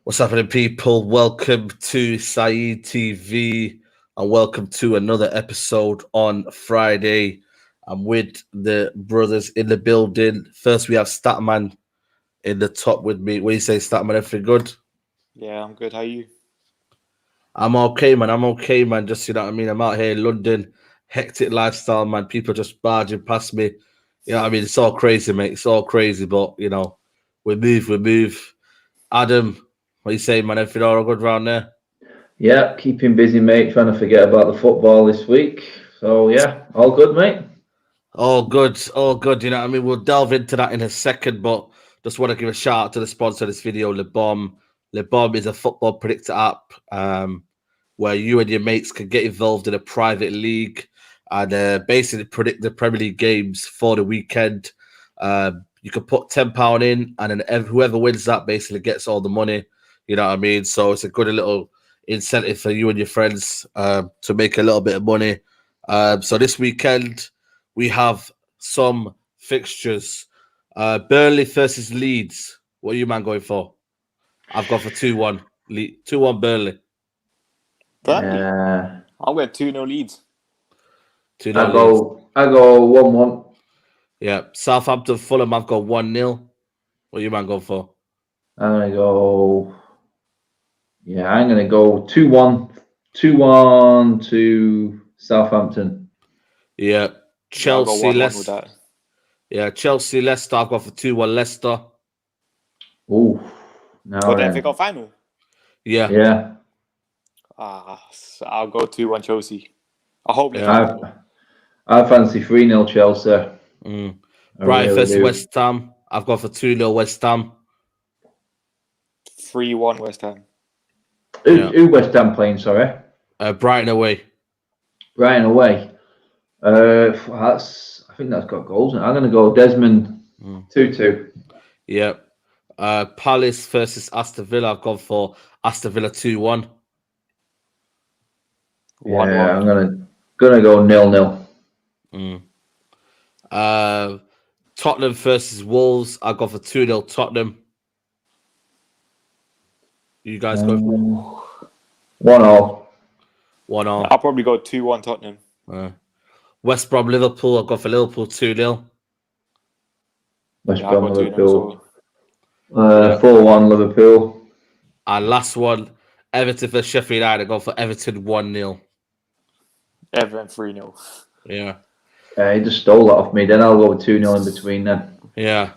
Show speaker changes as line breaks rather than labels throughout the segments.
What's happening, people? Welcome to Saeed TV and welcome to another episode on Friday. I'm with the brothers in the building. First, we have Statman in the top with me. What do you say, Statman? Everything good?
Yeah, I'm good. How are you?
I'm okay, man. Just, you know what I mean? I'm out here in London, hectic lifestyle, man. People just barging past me. You know what I mean? It's all crazy, mate. It's all crazy, but, you know, we move. Adam, what you saying, man? Everything all good around there?
Yeah, keeping busy, mate. Trying to forget about the football this week. So yeah, all good, mate.
All good, all good. You know what I mean? We'll delve into that in a second, but just want to give a shout out to the sponsor of this video, Lebom. Lebom is a football predictor app where you and your mates can get involved in a private league and basically predict the Premier League games for the weekend. You can put £10 in, and then whoever wins that basically gets all the money. You know what I mean? So it's a good little incentive for you and your friends to make a little bit of money. So this weekend we have some fixtures. Burnley versus Leeds. What are you, man, going for? I've gone for 2-1. 2-1 Burnley.
Burnley? I'm going 2-0 Leeds.
2-0
I go 1-1.
Yeah. Southampton, Fulham, I've got 1-0. What are you, man, going for?
I'm gonna go 2-1. 2-1 to Southampton.
Yeah. Chelsea, Leicester.
Yeah,
Chelsea, Leicester. I've got for 2-1 Leicester.
Oh, no.
But the FA Cup final?
Yeah.
So I'll go 2-1 Chelsea. I hope.
I fancy 3-0 Chelsea.
Brighton versus West Ham. I've got for 2-0 West Ham.
3-1 West Ham.
Who West Ham playing? Sorry.
Brighton away.
Brighton away. I think that's got goals. I'm going to go Desmond 2-2.
Yeah. Palace versus Aston Villa. I've gone for Aston Villa 2-1.
Yeah, I'm gonna go 0-0.
Tottenham versus Wolves. I've gone for 2-0 Tottenham. You guys go for
1-0.
1-0.
I'll probably go 2-1 Tottenham.
West Brom Liverpool. I've gone for Liverpool 2-0.
West Brom Liverpool.
4-1
Liverpool.
And last one, Everton versus Sheffield United. I've gone for Everton 1-0.
Everton 3-0.
Yeah.
He just stole that off me. Then I'll go with 2-0 in between then.
Yeah.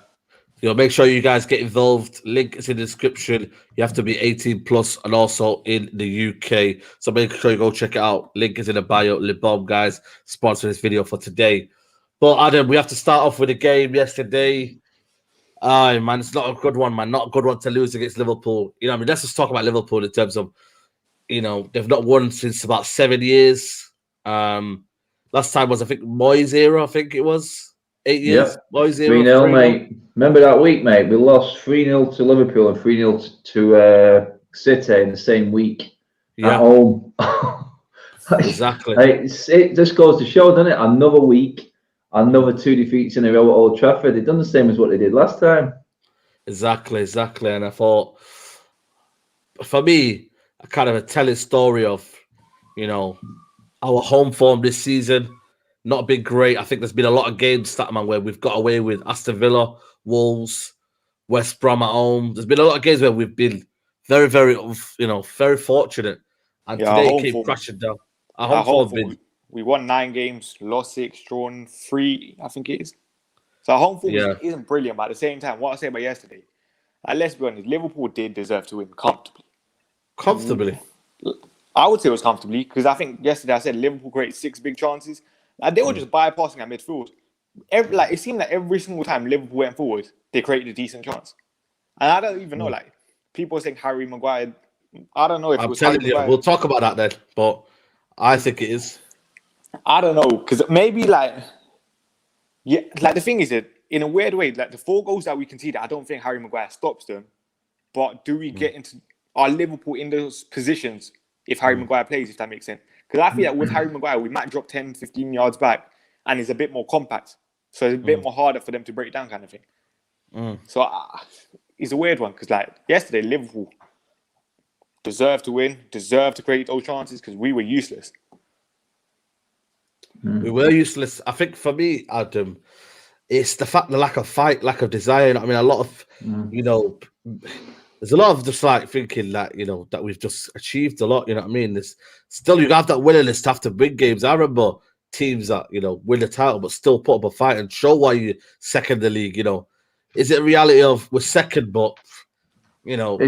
Make sure you guys get involved. Link is in the description. You have to be 18 plus and also in the UK. So make sure you go check it out. Link is in the bio. Lebom, guys, sponsor this video for today. But Adam, we have to start off with a game yesterday. Man, it's not a good one, man. Not a good one to lose against Liverpool. You know what I mean? Let's just talk about Liverpool in terms of, they've not won since about 7 years. Last time was, I think, Moyes era, I think it was. 8 years.
Yep.
Moyes era.
3-0, mate. Remember that week, mate? We lost 3-0 to Liverpool and 3-0 to City in the same week at home.
Exactly.
It just goes to show, doesn't it? Another week, another 2 defeats in a row at Old Trafford. They've done the same as what they did last time.
Exactly. And I thought, for me, a kind of a telling story of, our home form this season. Not been great. I think there's been a lot of games, Statman, where we've got away with Aston Villa, Wolves, West Brom at home. There's been a lot of games where we've been very, very, very fortunate. And today it came crashing down. Our home form
we won 9 games, lost 6, drawn 3, I think it is. So our home form isn't brilliant, but at the same time, what I said about yesterday, let's be honest, Liverpool did deserve to win comfortably.
Comfortably?
I would say it was comfortably, because I think yesterday I said Liverpool created 6 big chances. They were just bypassing at midfield. It seemed like every single time Liverpool went forward, they created a decent chance. And I don't even know, people are saying Harry Maguire. I don't know if it was Harry Maguire.
We'll talk about that then, but I think it is.
I don't know, because maybe the thing is that in a weird way, the 4 goals that we conceded, I don't think Harry Maguire stops them. But do we get into our Liverpool in those positions if Harry Maguire plays, if that makes sense? Because I feel that with Harry Maguire, we might drop 10, 15 yards back and it's a bit more compact. So it's a bit more harder for them to break down kind of thing. So it's a weird one because yesterday, Liverpool, deserve to win, deserve to create those chances because we were useless.
We were useless. I think for me, Adam, it's the fact, the lack of fight, lack of desire. I mean, a lot of, there's a lot of just like thinking that, that we've just achieved a lot. You know what I mean? There's still, you have that willingness to have to win games. I remember teams that, win the title, but still put up a fight and show why you're second in the league. Is it a reality of we're second, but, we're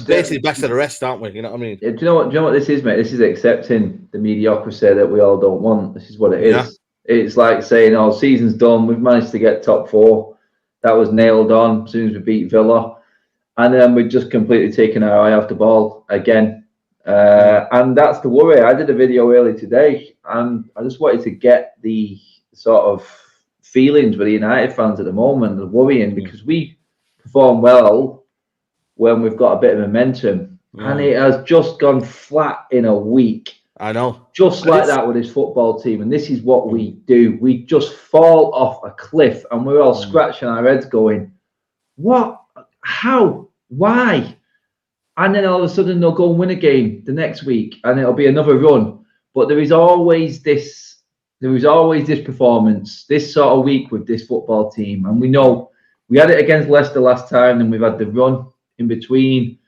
basically back to the rest, aren't we? You know what I mean?
Do you know what this is, mate? This is accepting the mediocrity that we all don't want. This is what it is.
Yeah.
It's like saying, "Oh, season's done. We've managed to get top 4. That was nailed on as soon as we beat Villa, and then we've just completely taken our eye off the ball again." And that's the worry. I did a video earlier today, and I just wanted to get the sort of feelings with the United fans at the moment. The worrying because we perform well when we've got a bit of momentum, and it has just gone flat in a week.
I know.
Just like that with his football team. And this is what we do. We just fall off a cliff and we're all scratching our heads going, what? How? Why? And then all of a sudden they'll go and win a game the next week and it'll be another run. But there is always this performance, this sort of week with this football team. And we know we had it against Leicester last time and we've had the run in between.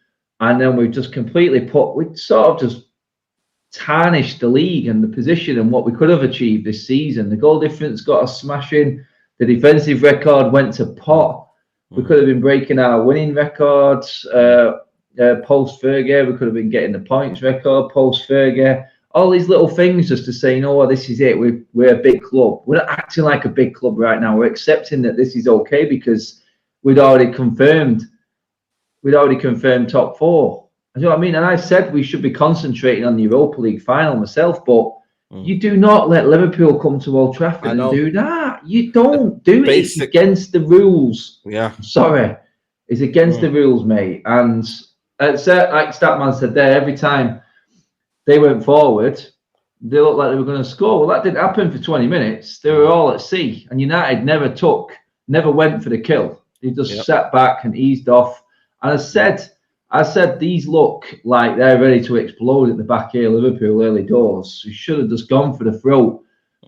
And then we've just we sort of just tarnished the league and the position and what we could have achieved this season. The goal difference got us smashing. The defensive record went to pot. We could have been breaking our winning records post Fergie. We could have been getting the points record post Fergie. All these little things just to say, this is it. We're a big club. We're not acting like a big club right now. We're accepting that this is okay because we'd already confirmed top 4. You know what I mean? And I said we should be concentrating on the Europa League final myself, but you do not let Liverpool come to Old Trafford and do that. You don't do it. It's against the rules.
Yeah.
Sorry. It's against the rules, mate. And like Statman said there, every time they went forward, they looked like they were going to score. Well, that didn't happen for 20 minutes. They were all at sea. And United never went for the kill. They just sat back and eased off. And I said these look like they're ready to explode at the back here, Liverpool early doors. We should have just gone for the throat,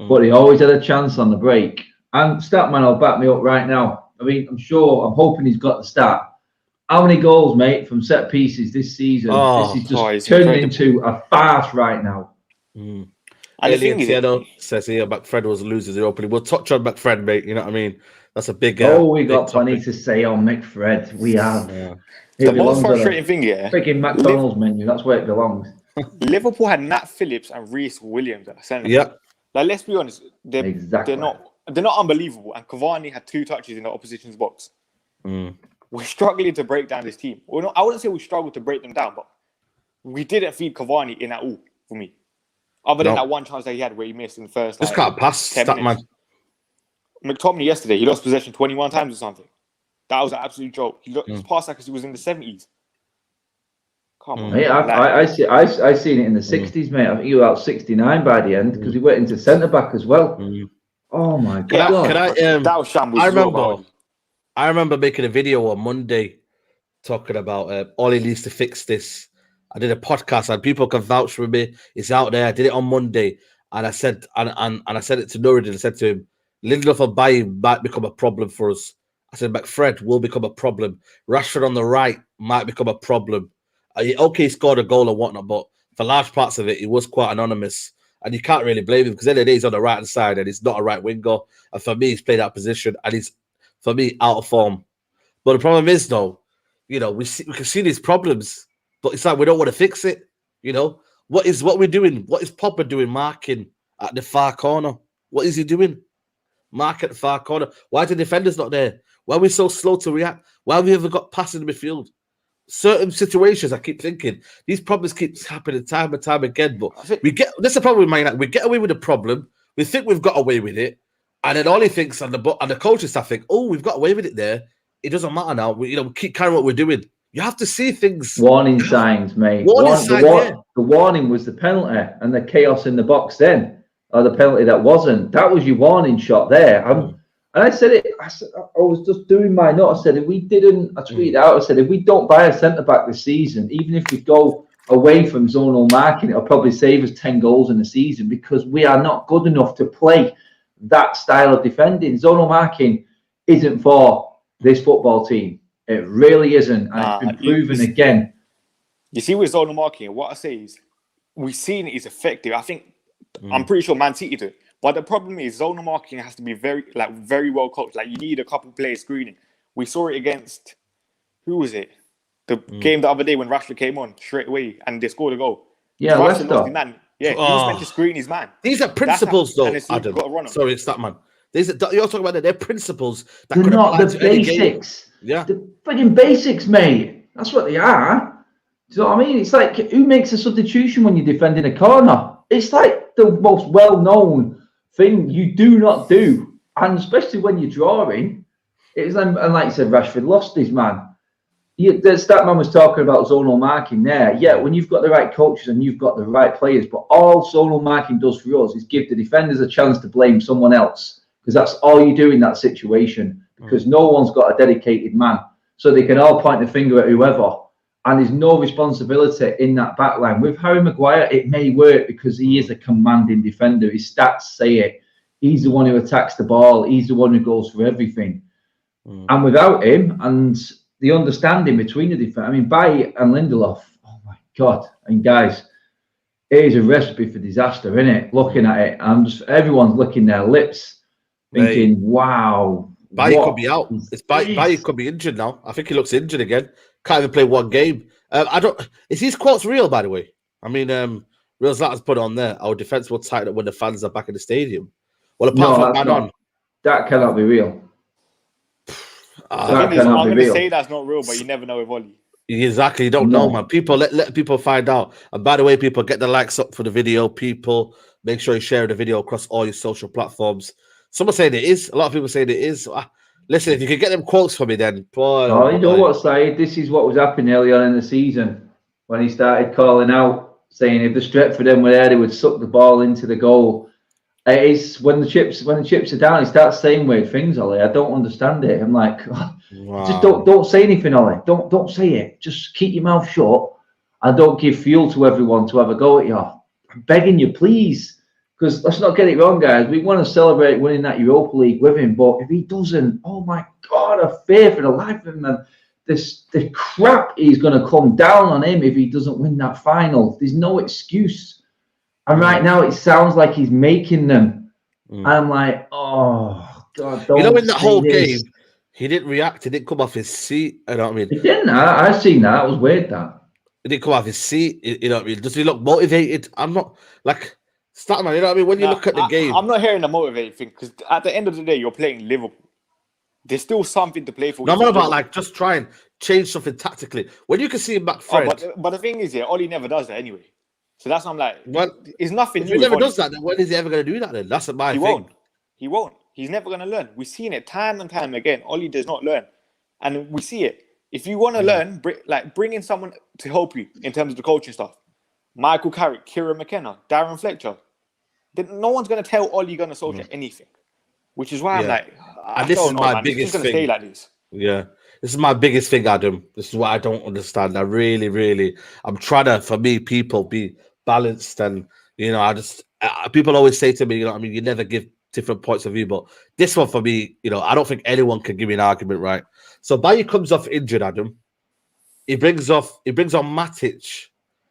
but he always had a chance on the break. And Statman will back me up right now. I mean, I'm hoping he's got the stat. How many goals, mate, from set pieces this season? This is just turning into a farce right now.
Alien Tieno says here, McFred was losers the opening. We'll touch on McFred, mate. You know what I mean? That's a big.
We got plenty to say on McFred. We have.
Yeah.
The most frustrating thing, freaking
McDonald's menu. That's where it belongs.
Liverpool had Nat Phillips and Reece Williams at the centre.
Yeah.
Like, let's be honest, they're not unbelievable. And Cavani had 2 touches in the opposition's box. We're struggling to break down this team. I wouldn't say we struggled to break them down, but we didn't feed Cavani in at all for me. Other than that one chance that he had where he missed in the first.
Just can't pass that man.
McTominay yesterday, he lost possession 21 times or something. That was an absolute joke. He passed that because he was in the 70s. Come on.
Mate, I seen it in the 60s, mate. I think he was out 69 by the end because he went into centre back as well. Oh my god!
That was shambles.
I remember making a video on Monday talking about Ole needs to fix this. I did a podcast and people can vouch for me. It's out there. I did it on Monday, and I said and I said it to Nuruddin. I said to him, Lindelof and Bailly might become a problem for us. I said, McFred will become a problem. Rashford on the right might become a problem. He scored a goal and whatnot, but for large parts of it, he was quite anonymous. And you can't really blame him because at the end of the day, he's on the right-hand side and he's not a right winger. And for me, he's played that position and he's, for me, out of form. But the problem is, though, we can see these problems, but it's like we don't want to fix it. What we're doing? What is Pogba doing marking at the far corner? What is he doing? Mark at the far corner. Why are the defenders not there? Why are we so slow to react? Why have we ever got past in the midfield? Certain situations, I keep thinking, these problems keep happening time and time again. But that's the problem with Man United. We get away with the problem. We think we've got away with it. And then all he thinks, and the coaching staff think, we've got away with it there. It doesn't matter now. We keep carrying what we're doing. You have to see things.
Warning signs, mate. The warning was the penalty and the chaos in the box then. Or the penalty that wasn't. That was your warning shot there. And I said it. I was just doing my note. I said, I tweeted out. I said, if we don't buy a centre back this season, even if we go away from zonal marking, it'll probably save us 10 goals in the season because we are not good enough to play that style of defending. Zonal marking isn't for this football team. It really isn't. And it's been proven again.
You see with zonal marking, what I say is, we've seen it is effective. I think, I'm pretty sure Man City do it. But the problem is zonal marking has to be very well coached. Like, you need a couple players screening. We saw it against, who was it? The game the other day when Rashford came on straight away and they scored a goal.
Yeah,
Rashford
Leicester.
He was meant to screen his man.
These are principles, though, Adam. Sorry, it's that, man. You're talking about that. They're principles that
they're
could
not
apply
the
to any
basics.
Game. Yeah,
the frigging basics, mate. That's what they are. Do you know what I mean? It's like, who makes a substitution when you're defending a corner? It's like the most well-known thing you do not do, and especially when you're drawing. It's and like you said, Rashford lost his man. The stat man was talking about zonal marking there. Yeah, when you've got the right coaches and you've got the right players, but all zonal marking does for us is give the defenders a chance to blame someone else, because that's all you do in that situation, because no one's got a dedicated man. So they can all point the finger at whoever, and there's no responsibility in that back line. With Harry Maguire, it may work because he is a commanding defender. His stats say it. He's the one who attacks the ball. He's the one who goes for everything. And without him, and the understanding between the defense, I mean, Bailly and Lindelof, oh my God. And guys, it is a recipe for disaster, isn't it? Looking at it, everyone's licking their lips, thinking, wow.
Bailly could be out. Bailly could be injured now. I think he looks injured again. Can't even play one game. Is these quotes real, by the way? I mean, Real Zlatan's put on there. Our defense will tighten up when the fans are back in the stadium. Well, apart from
that cannot be real.
I'm going to say that's not real, but you never know with Oli.
Exactly, you don't know, man. People let people find out. And by the way, people, get the likes up for the video. People, make sure you share the video across all your social platforms. Someone saying it is. A lot of people saying it is. Listen, if you could get them quotes for me, then. Boy,
you know what, Saeed? This is what was happening early on in the season when he started calling out, saying if the Stretford end were there, they would suck the ball into the goal. It is when the chips are down, he starts saying weird things, Ollie. I don't understand it. I'm like, just don't say anything, Ollie. Don't say it. Just keep your mouth shut and don't give fuel to everyone to have a go at you. I'm begging you, please. Because let's not get it wrong, guys. We want to celebrate winning that Europa League with him, but if he doesn't, oh my God, I fear for the life of him. And the crap is going to come down on him if he doesn't win that final. There's no excuse. And right now, it sounds like he's making them. And I'm like, oh, God, don't.
You know, in the whole game, he didn't react. He didn't come off his seat. You know what I mean?
He didn't. I've seen that. It was weird, that.
He didn't come off his seat. You know what I mean? Does he look motivated? I'm not, like, Statman, you know what I mean? When you look at the game.
I'm not hearing the motivated thing, because at the end of the day, you're playing Liverpool. There's still something to play for.
No, I'm not about, like, just try and change something tactically. When you can see him back, Fred.
But the thing is, Oli never does that anyway. So that's why I'm like,
well,
it's nothing
if
new.
He never does that, then when is he ever going to do that then? That's my thing.
He won't. He's never going to learn. We've seen it time and time again. Oli does not learn. And we see it. If you want to learn, bring in someone to help you in terms of the coaching stuff. Michael Carrick, Kieran McKenna, Darren Fletcher. No one's going to tell Ole Gunnar Solskjaer anything. Which is why I'm like,
this is my biggest thing.
Stay like this.
Yeah. This is my biggest thing, Adam. This is what I don't understand. I really, I'm trying to, for me, people be balanced. And, you know, people always say to me, you know what I mean, you never give different points of view. But this one for me, you know, I don't think anyone can give me an argument, right? So Bailly comes off injured, Adam. He brings on Matic.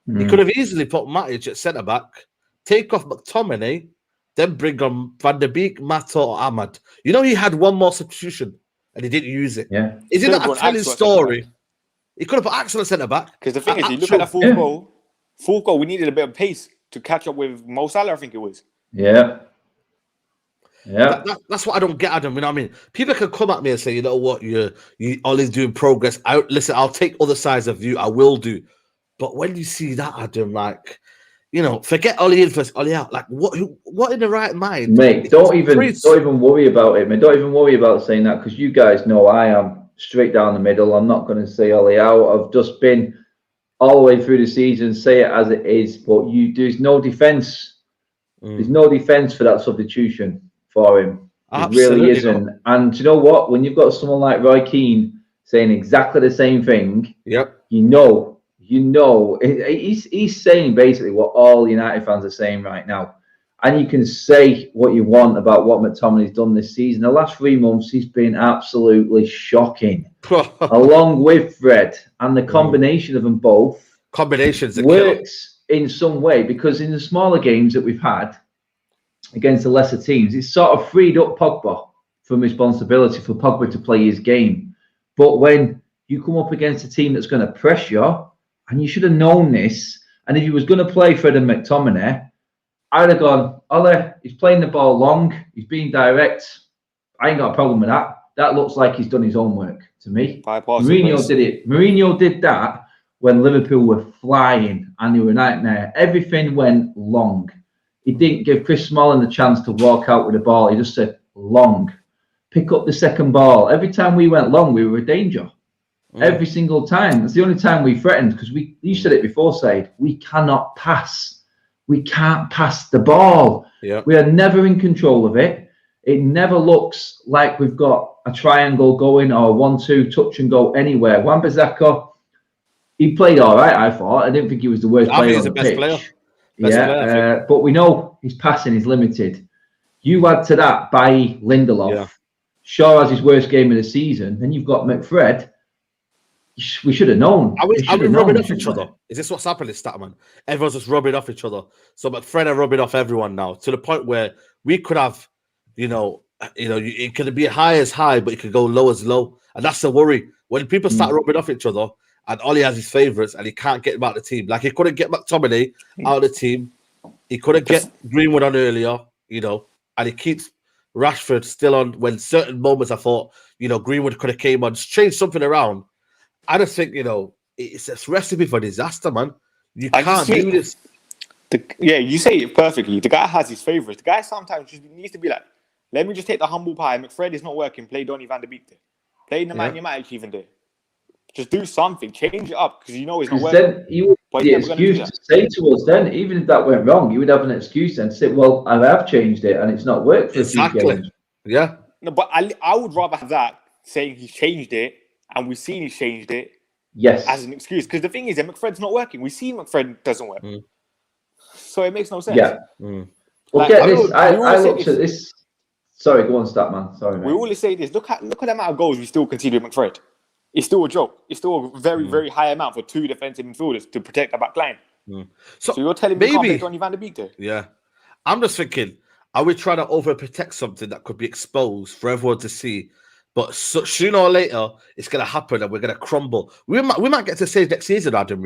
He could have easily put Matic at centre-back, take off McTominay, then bring on Van der Beek, Mato, or Ahmad. You know, he had one more substitution. And he didn't use it.
Yeah.
Isn't that a telling story? He could have put Axel at centre back.
Because the thing is, you look at that full goal, we needed a bit of pace to catch up with Mo Salah, I think it was.
Yeah.
That's what I don't get, Adam. You know what I mean? People can come at me and say, you know what, you always doing progress. Listen, I'll take other sides of you. I will do. But when you see that, Adam, like, you know, forget Oli in first, Oli out. Like, what in the right mind?
Mate, don't even worry about it, mate. Don't even worry about saying that, because you guys know I am straight down the middle. I'm not going to say Oli out. I've just been all the way through the season, say it as it is. But there's no defence. There's no defence for that substitution for him. It really isn't. Not. And you know what? When you've got someone like Roy Keane saying exactly the same thing,
yep,
you know he's saying basically what all United fans are saying right now. And you can say what you want about what McTominay's done this season. The last 3 months, he's been absolutely shocking. Along with Fred, and the combination of them both works in some way, because in the smaller games that we've had against the lesser teams, it's sort of freed up Pogba from responsibility for Pogba to play his game. But when you come up against a team that's going to press you, and you should have known this, and if he was going to play Fred and McTominay, I'd have gone, Ole, he's playing the ball long, he's being direct. I ain't got a problem with that. That looks like he's done his own work to me. Mourinho did it. Mourinho did that when Liverpool were flying and they were a nightmare. Everything went long. He didn't give Chris Smalling the chance to walk out with the ball. He just said, long. Pick up the second ball. Every time we went long, we were a danger. Every single time. It's the only time we threatened, because you said it before, Said, we cannot pass. We can't pass the ball.
Yeah.
We are never in control of it. It never looks like we've got a triangle going or 1-2 touch and go anywhere. Wan-Bissaka, he played all right, I thought. I didn't think he was the worst player on the pitch. Best player, but we know his passing is limited. You add to that by Lindelof, Shaw has his worst game of the season, then you've got McFred. We should have known.
Are we rubbing off each other? Is this what's happening, Statman? Everyone's just rubbing off each other. So McFred are rubbing off everyone now, to the point where we could have, it could be high as high, but it could go low as low. And that's the worry. When people start rubbing off each other, and Ollie has his favourites, and he can't get them out of the team. Like, he couldn't get McTominay out of the team. He couldn't get Greenwood on earlier, and he keeps Rashford still on, when certain moments I thought, Greenwood could have came on, changed something around. I just think, it's a recipe for disaster, man. You can't do this.
You say it perfectly. The guy has his favourites. The guy sometimes just needs to be like, let me just take the humble pie. McFred is not working. Play Donny van de Beek there. Play Nemanja Matic even there. Just do something. Change it up, because he's not working.
Then you would the excuse to say to us then, even if that went wrong, you would have an excuse then to say, well, I have changed it and it's not worked for a few games.
Yeah.
No, but I would rather have that saying he's changed it and we've seen he's changed it as an excuse. Because the thing is that McFred's not working. We see McFred doesn't work. So it makes no sense.
Yeah. Well, get this. I looked at this. Sorry, go on, Statman. Sorry, mate.
We always say this. Look at the amount of goals we still concede with McFred. It's still a joke. It's still a very, very high amount for 2 defensive midfielders to protect the back line. So you're telling me you can't play Donny van de Beek there?
Yeah. I'm just thinking, are we trying to overprotect something that could be exposed for everyone to see? But sooner or later, it's going to happen and we're going to crumble. We might get to stage next season, Adam,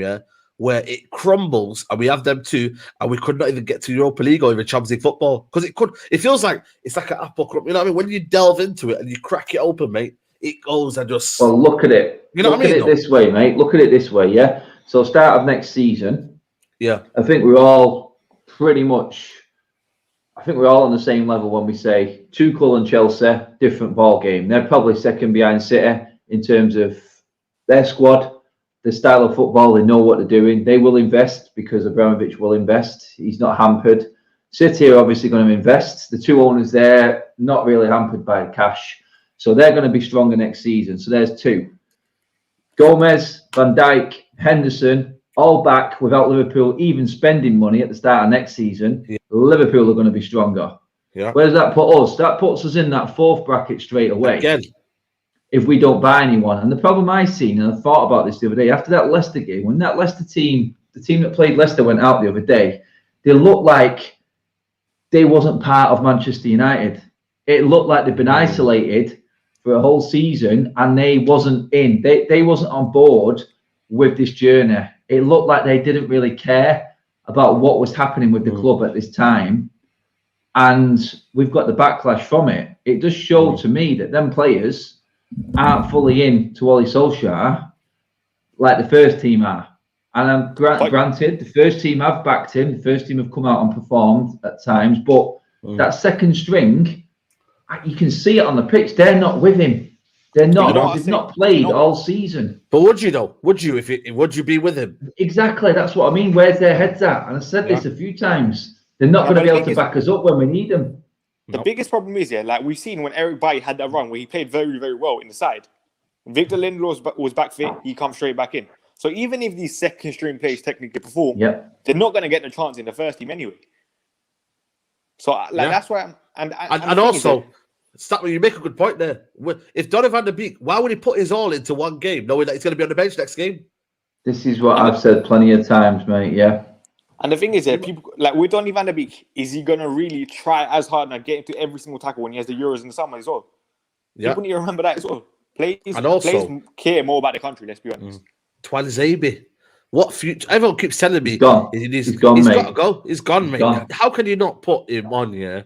where it crumbles and we have them too, and we could not even get to Europa League or even Champions League football. Because it feels like it's like an apple crumble. You know what I mean? When you delve into it and you crack it open, mate, it goes and just...
Well, look at it.
You know what I mean?
Look at it this way, mate. Look at it this way, yeah? So start of next season, I think we're all pretty much... I think we're all on the same level when we say Tuchel and Chelsea, different ball game. They're probably second behind City in terms of their squad, the style of football. They know what they're doing. They will invest because Abramovich will invest. He's not hampered. City are obviously going to invest. The 2 owners there, not really hampered by cash. So they're going to be stronger next season. So there's 2. Gomez, Van Dijk, Henderson, all back without Liverpool even spending money at the start of next season. Liverpool are going to be stronger. Where does that put us? That puts us in that 4th bracket straight away.
Again.
If we don't buy anyone. And the problem I've seen, and I thought about this the other day, after that Leicester game, when that Leicester team, the team that played Leicester went out the other day, they looked like they wasn't part of Manchester United. It looked like they'd been isolated for a whole season and they wasn't in. They wasn't on board with this journey. It looked like they didn't really care about what was happening with the club at this time. And we've got the backlash from it. It does show to me that them players aren't fully in to Ole Solskjaer like the first team are. And I'm granted, the first team have backed him. The first team have come out and performed at times. But that second string, you can see it on the pitch. They're not with him. They're not. They've not played all season.
But would you though? Would you would you be with him?
Exactly. That's what I mean. Where's their heads at? And I said this a few times. They're not going to be able to back us up when we need them.
The biggest problem is, like we've seen when Eric Bailly had that run where he played very, very well in the side. Victor Lindelof was back fit. He comes straight back in. So even if these second string players technically perform,
Yep.
they're not going to get the chance in the first team anyway. So that's why and
also, you make a good point there. If Donny van der Beek, why would he put his all into one game, knowing that he's going to be on the bench next game?
This is what I've said plenty of times, mate. Yeah.
And the thing is, people like with Donny van der Beek, is he going to really try as hard and get into every single tackle when he has the Euros in the summer as well?
Yeah.
People need to remember that as well. Players care more about the country, let's be honest.
Tuanzebe. What future? Everyone keeps telling me
he's gone,
he's
mate.
Got to go. He's gone, mate. Gone. How can you not put him on? Yeah,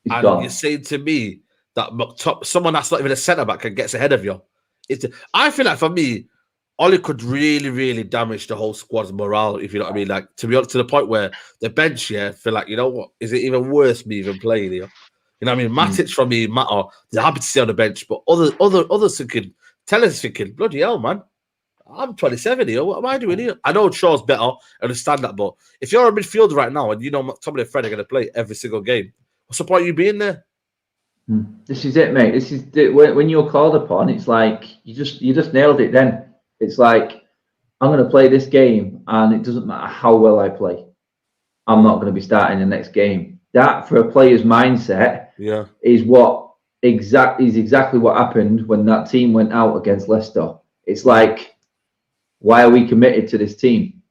he's
and
gone.
You're saying to me that someone that's not even a centre back and gets ahead of you. I feel like for me, Ole could really, really damage the whole squad's morale. If you know what I mean, like to be honest, to the point where the bench, feel like, you know what, is it even worth me even playing here? You know what I mean? Matic for me, they're happy to stay on the bench, but others thinking, thinking, bloody hell, man, I'm 27 here. What am I doing here? I know Shaw's better, I understand that, but if you're a midfielder right now and you know McTominay and Fred are going to play every single game, what's the point of you being there?
This is it, mate. This is when you're called upon. It's like you just nailed it. Then it's like, I'm going to play this game, and it doesn't matter how well I play. I'm not going to be starting the next game. That, for a player's mindset, is exactly what happened when that team went out against Leicester. It's like, why are we committed to this team?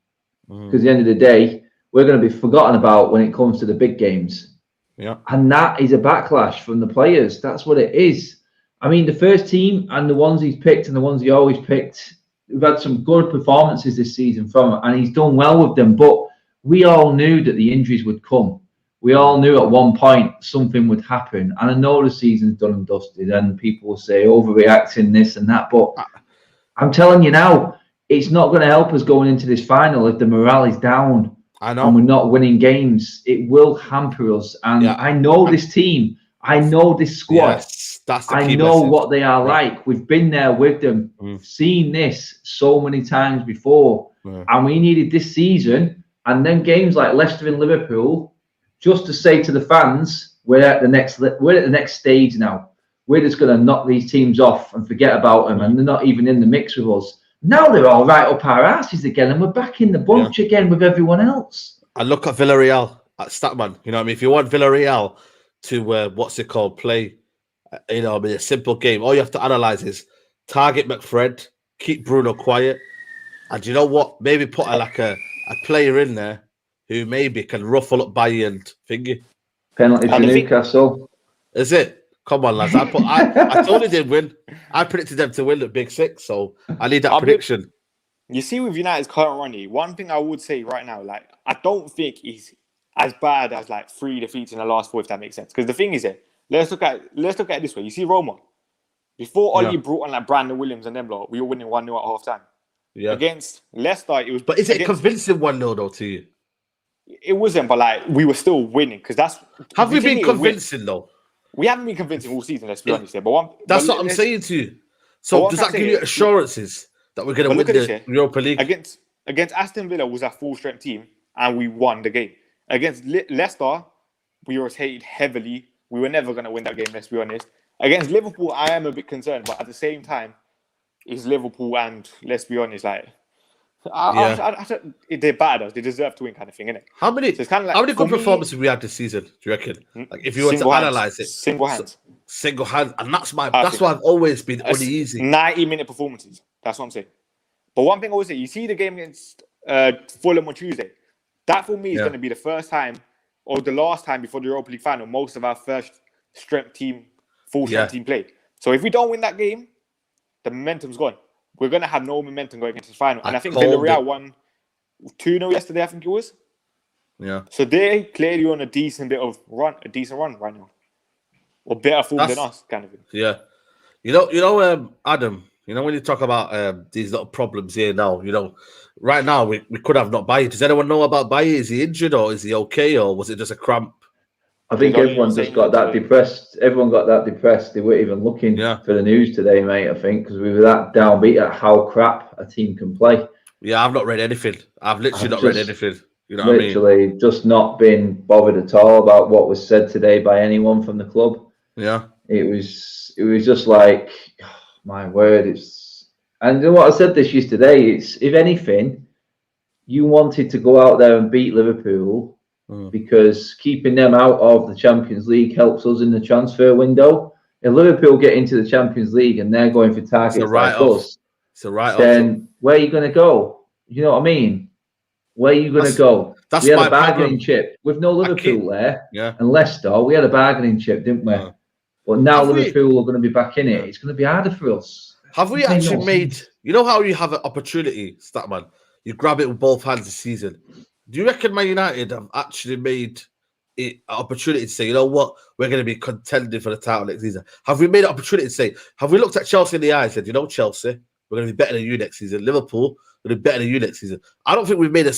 Because at the end of the day, we're going to be forgotten about when it comes to the big games.
Yeah.
And that is a backlash from the players. That's what it is. I mean, the first team and the ones he's picked and the ones he always picked, we've had some good performances this season from him, and he's done well with them. But we all knew that the injuries would come. We all knew at one point something would happen. And I know the season's done and dusted, and people will say overreacting this and that. But I'm telling you now, it's not going to help us going into this final if the morale is down.
I know.
And we're not winning games. It will hamper us. And I know this team. I know this squad.
Yes, that's the
I
key
know
message.
what they are like. We've been there with them, seen this so many times before. And we needed this season and then games like Leicester and Liverpool just to say to the fans, we're at the next stage now. We're just going to knock these teams off and forget about them, and they're not even in the mix with us. Now they're all right up our asses again, and we're back in the bunch again with everyone else.
I look at Villarreal at Statman. You know what I mean? If you want Villarreal to play, a simple game, all you have to analyze is target McFred, keep Bruno quiet, and you know what? Maybe put a player in there who maybe can ruffle up Bailly and thingy.
Penalty for Newcastle.
Is it? Come on, lads. I told you they'd win. I predicted them to win at Big Six, so I need that prediction.
You see, with United's current run, one thing I would say right now, like, I don't think he's as bad as like 3 defeats in the last 4, if that makes sense. Because the thing is, let's look at it this way. You see, Roma, before Oli brought on like Brandon Williams and them lot, we were winning 1-0 at half time. Yeah. Against Leicester, it was.
But is it convincing 1-0 though to you?
It wasn't, but like we were still winning because that's.
Have we been convincing though?
We haven't been convincing all season, let's be honest.
That's what I'm saying to you. So does that give you assurances that we're going to win the Europa League?
Against Aston Villa was our full strength team, and we won the game. Against Leicester, we were hated heavily. We were never going to win that game, let's be honest. Against Liverpool, I am a bit concerned, but at the same time, it's Liverpool, and let's be honest, like they're bad. They deserve to win, kind of thing, innit?
How many good performances we had this season? Do you reckon? Like, if you were to analyze it,
single hands,
and that's why I've always been uneasy.
90-minute performances. That's what I'm saying. But one thing I would say, you see the game against Fulham on Tuesday. That for me is going to be the first time or the last time before the Europa League final most of our first strength team, full strength team played. So if we don't win that game, the momentum's gone. We're going to have no momentum going into the final. And I think Villarreal won 2-0 yesterday, I think it was.
Yeah.
So they're clearly on a decent run right now. Or better form than us, kind of thing.
Yeah. You know, Adam, when you talk about these little problems here now, right now we could have not Bailly. Does anyone know about Bailly? Is he injured or is he okay, or was it just a cramp?
I think everyone just got that depressed. Everyone got that depressed. They weren't even looking for the news today, mate, I think, because we were that downbeat at how crap a team can play.
Yeah, I've not read anything. I've literally not read anything. You know what I mean?
Literally just not been bothered at all about what was said today by anyone from the club.
Yeah.
It was just like, oh, my word, And you know what I said this yesterday? It's if anything, you wanted to go out there and beat Liverpool because keeping them out of the Champions League helps us in the transfer window. If Liverpool get into the Champions League and they're going for targets like us, then where are you going to go? You know what I mean? Where are you going to go? We had a bargaining chip with no Liverpool there and Leicester. We had a bargaining chip, didn't we? But now Liverpool are going to be back in it. It's going to be harder for us.
Have we actually made? You know how you have an opportunity, Statman? You grab it with both hands this season. Do you reckon Man United have actually made it an opportunity to say, you know what, we're going to be contending for the title next season? Have we made an opportunity to say, have we looked at Chelsea in the eye and said, you know, Chelsea, we're going to be better than you next season. Liverpool, we're going to be better than you next season. I don't think we've made a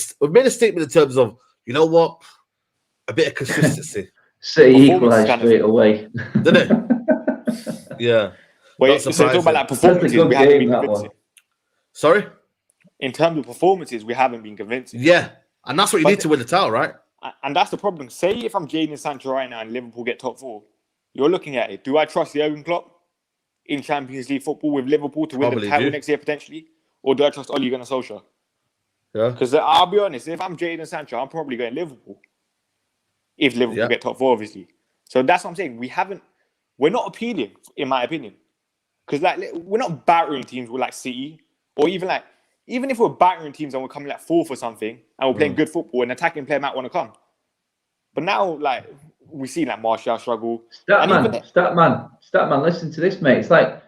statement in terms of, you know what, a bit of consistency.
City equalised straight away.
Didn't it? Yeah.
Wait, so talk about like performances, we haven't been convincing.
Sorry?
In terms of performances, we haven't been convincing.
Yeah. And that's what you need to win the title, right?
And that's the problem. Say if I'm Jadon Sancho right now and Liverpool get top 4, you're looking at it. Do I trust Jurgen Klopp in Champions League football with Liverpool to win the title next year potentially? Or do I trust Ole Gunnar Solskjaer?
Yeah.
Because I'll be honest, if I'm Jadon Sancho, I'm probably going Liverpool. If Liverpool get top 4, obviously. So that's what I'm saying. We're not appealing, in my opinion. Because like we're not battering teams with like City, or even if we're battering teams and we're coming like 4th or something, and we're playing good football, an attacking player might want to come. But now, like, we see like Martial struggle.
Statman, listen to this, mate. It's like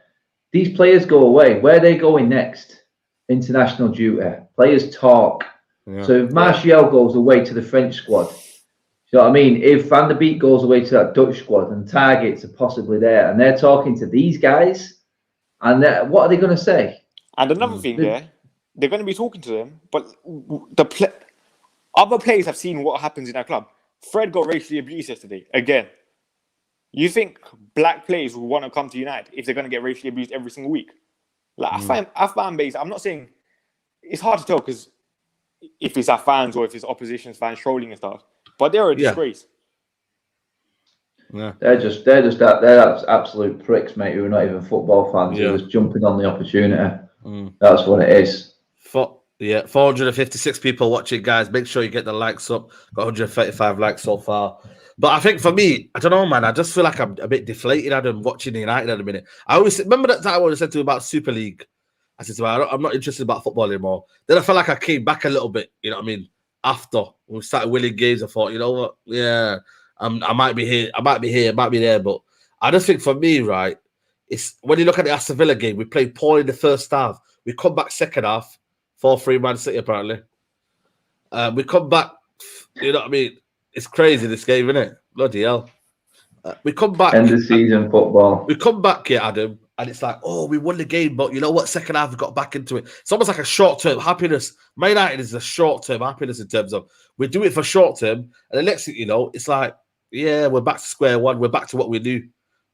these players go away. Where are they going next? International duty. Players talk. Yeah. So if Martial goes away to the French squad, you know what I mean? If Van der Beek goes away to that Dutch squad and targets are possibly there, and they're talking to these guys, and what are they going to say?
And another thing, they're going to be talking to them, but other players have seen what happens in our club. Fred got racially abused yesterday. Again, you think black players will want to come to United if they're going to get racially abused every single week? Like our fan base, I'm not saying it's hard to tell because if it's our fans or if it's opposition fans trolling and stuff, but they're a disgrace.
Yeah. They're absolute pricks, mate, who are not even football fans. Who are just jumping on the opportunity. That's what it is.
456 people watching, guys. Make sure you get the likes up. Got 135 likes so far. But I think for me, I don't know, man. I just feel like I'm a bit deflated at them watching United at the minute. I always remember that time I always said to you about Super League. I said to him, I'm not interested about football anymore. Then I felt like I came back a little bit. You know what I mean? After we started winning games, I thought, you know what? Yeah, I might be here. I might be here. I might be there. But I just think for me, right, it's when you look at the Aston Villa game, we played poor in the first half. We come back second half, 4-3 Man City apparently. We come back, you know what I mean? It's crazy this game, isn't it? Bloody hell. We come back.
End of season football.
We come back here, Adam, and it's like, oh, we won the game, but you know what? Second half, we got back into it. It's almost like a short-term happiness. Man United is a short-term happiness in terms of we do it for short-term, and the next thing you know, it's like, yeah, we're back to square one. We're back to what we knew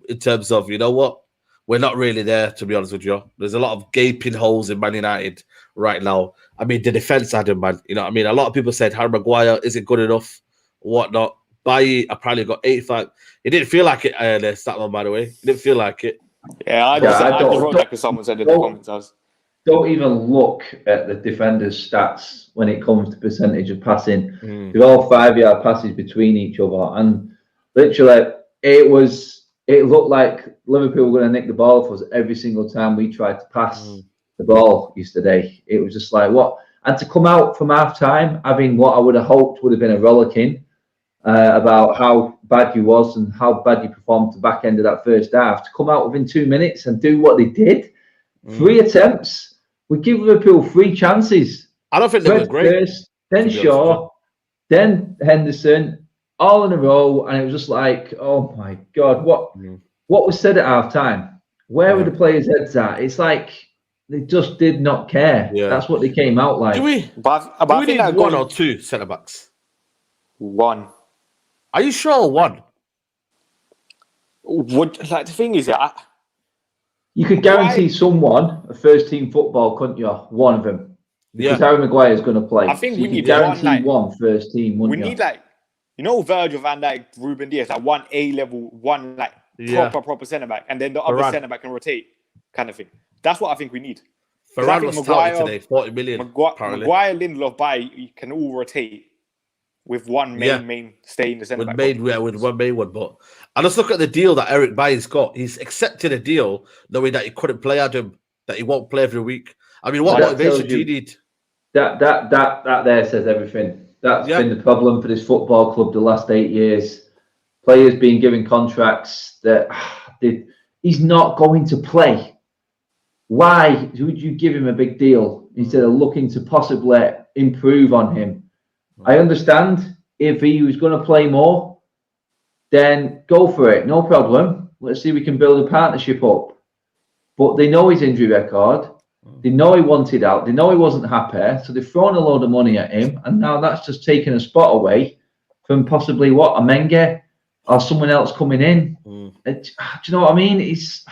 in terms of, you know what? We're not really there, to be honest with you. There's a lot of gaping holes in Man United right now. I mean, the defense, Adam, man. You know what I mean? A lot of people said Harry Maguire isn't good enough, whatnot. Bailly apparently got 85. It didn't feel like it, Statman, by the way. It didn't feel like it.
Yeah, I just wrote that because someone said in the comments.
Don't even look at the defenders' stats when it comes to percentage of passing. They're all 5-yard passes between each other. And literally, it looked like Liverpool were going to nick the ball for us every single time we tried to pass the ball yesterday. It was just like, what? And to come out from half-time, having what I would have hoped would have been a rollicking about how bad you was and how bad you performed the back end of that first half, to come out within 2 minutes and do what they did. 3 attempts. We give Liverpool 3 chances.
I don't think they were great.
First, then Shaw, then Henderson, all in a row, and it was just like, oh my God, what was said at half time? Where were the players' heads at? It's like they just did not care. Yeah. That's what they came out like.
Do we need 1 or 2 centre backs?
1.
Are you sure 1?
The thing is,
you could guarantee someone a first team football, couldn't you? One of them. Because Harry Maguire is going to play.
I think we need
guarantee one first team,
we need Virgil van Dijk, Ruben Diaz, like 1 A-level, one proper centre back, and then the other centre back can rotate, kind of thing. That's what I think we need.
Varane was touted today, 40 million. Apparently.
Maguire, Lindelof, Bailly can all rotate with one main stay in the centre back.
With one main one. But I just look at the deal that Eric Bailly's got. He's accepted a deal knowing that he couldn't play Adam, that he won't play every week. I mean, what motivation do you need?
That there says everything. That's been the problem for this football club the last 8 years. Players being given contracts that he's not going to play. Why would you give him a big deal instead of looking to possibly improve on him? I understand if he was going to play more, then go for it. No problem. Let's see if we can build a partnership up. But they know his injury record. They know he wanted out. They know he wasn't happy. So they've thrown a load of money at him. And now that's just taken a spot away from possibly a Menge or someone else coming in. Do you know what I mean? It's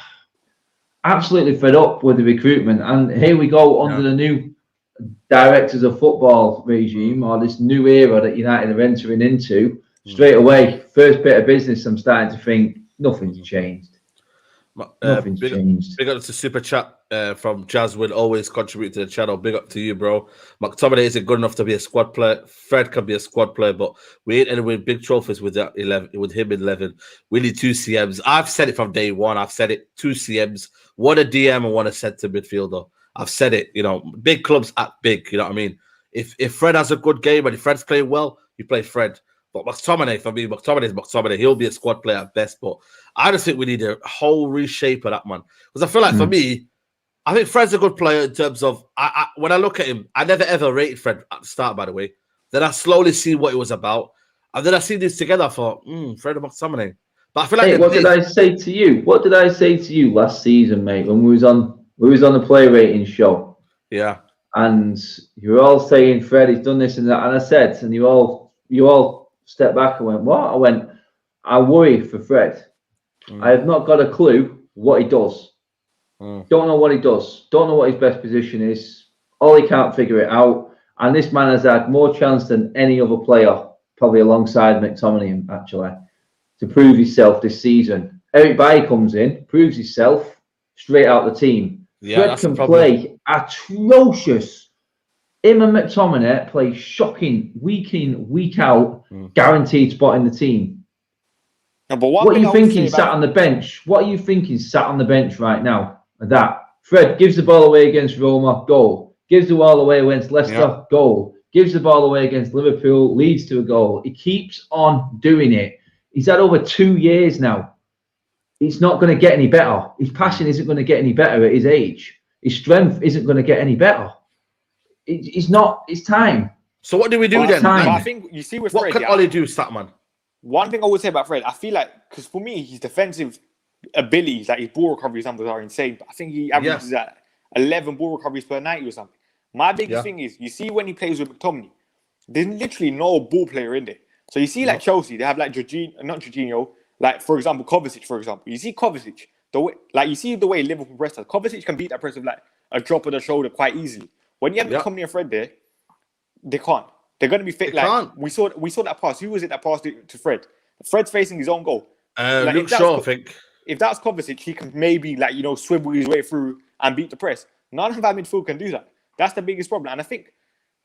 absolutely fed up with the recruitment. And here we go under the new directors of football regime, or this new era that United are entering into. Straight away, first bit of business, I'm starting to think nothing's changed. Nothing's changed.
Big up to super chat from Jasmine, always contribute to the channel. Big up to you, bro. McTominay isn't good enough to be a squad player. Fred can be a squad player, but we ain't any win big trophies with that 11. With him in 11, we need 2 CMs. I've said it from day one. I've said it: 2 CMs, one a DM and one a centre midfielder. I've said it. You know, big clubs act big. You know what I mean? If Fred has a good game and if Fred's playing well, you play Fred. But McTominay, for me, McTominay is McTominay. He'll be a squad player at best. But I just think we need a whole reshape of that, man. Because I feel like for me, I think Fred's a good player in terms of, when I look at him, I never ever rated Fred at the start, by the way. Then I slowly see what it was about. And then I see this together for, Fred and McTominay. But I feel like...
Hey, what did I say to you? What did I say to you last season, mate, when we was on the play rating show?
Yeah.
And you were all saying, Fred, he's done this and that. And I said, and you all stepped back and went, what? I went, I worry for Fred. I have not got a clue what he does. Don't know what he does. Don't know what his best position is. Ollie can't figure it out. And this man has had more chance than any other player, probably alongside McTominay, actually, to prove himself this season. Eric Bailly comes in, proves himself, straight out the team. Fred can play atrocious. Him and McTominay play shocking week in, week out, guaranteed spot in the team.
No, but
what are you thinking sat on the bench? What are you thinking sat on the bench right now? That Fred gives the ball away against Roma, goal. Gives the ball away against Leicester, goal. Gives the ball away against Liverpool, leads to a goal. He keeps on doing it. He's had over 2 years now. It's not going to get any better. His passing isn't going to get any better at his age. His strength isn't going to get any better. It's not. It's time.
So what do we do then?
I think you see with Fred.
What can Ollie do, Statman?
One thing I would say about Fred, I feel like, because for me, his defensive abilities, like his ball recovery numbers are insane. But I think he averages at 11 ball recoveries per 90 or something. My biggest thing is, you see when he plays with McTominay, there's literally no ball player in there. So you see like Chelsea, they have like Jorginho, like for example, Kovacic, for example. You see Kovacic, you see the way Liverpool press us. Kovacic can beat that press with like a drop of the shoulder quite easily. When you have McTominay and Fred there, they can't. They're going to be fit. We saw that pass. Who was it that passed it to Fred? Fred's facing his own goal.
Luke Shaw, I think.
If that's Kovacic, he can maybe swivel his way through and beat the press. None of our midfield can do that. That's the biggest problem. And I think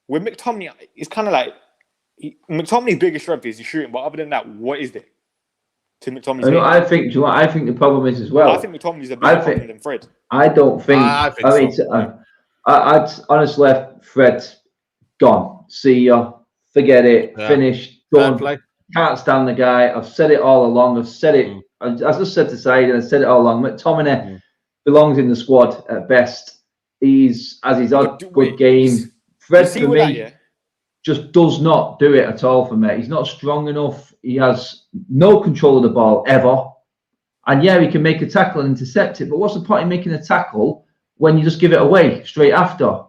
with McTominay, it's kind of like McTominay's biggest strength is his shooting. But other than that, what is there to McTominay's game?
I think the problem is as well.
I think McTominay's a bigger problem than Fred.
I don't think. I'd honestly left Fred gone. See ya. Forget it. Finished. Done. Can't stand the guy. I've said it all along. I've said it. I just said to Said, and I said it all along. McTominay belongs in the squad at best. He's his odd good game. Fred for me just does not do it at all for me. He's not strong enough. He has no control of the ball ever. And he can make a tackle and intercept it. But what's the point in making a tackle when you just give it away straight after?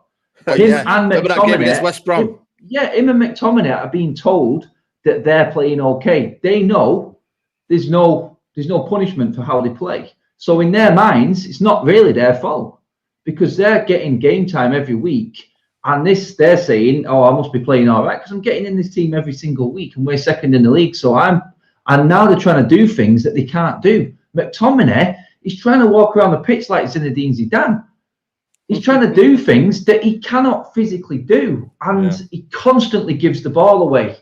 Him and McTominay,
West Brom.
Him and McTominay are being told that they're playing okay. They know there's no punishment for how they play. So in their minds, it's not really their fault because they're getting game time every week. And they're saying, I must be playing all right because I'm getting in this team every single week and we're second in the league. So and now they're trying to do things that they can't do. McTominay is trying to walk around the pitch like Zinedine Zidane. He's trying to do things that he cannot physically do, and he constantly gives the ball away.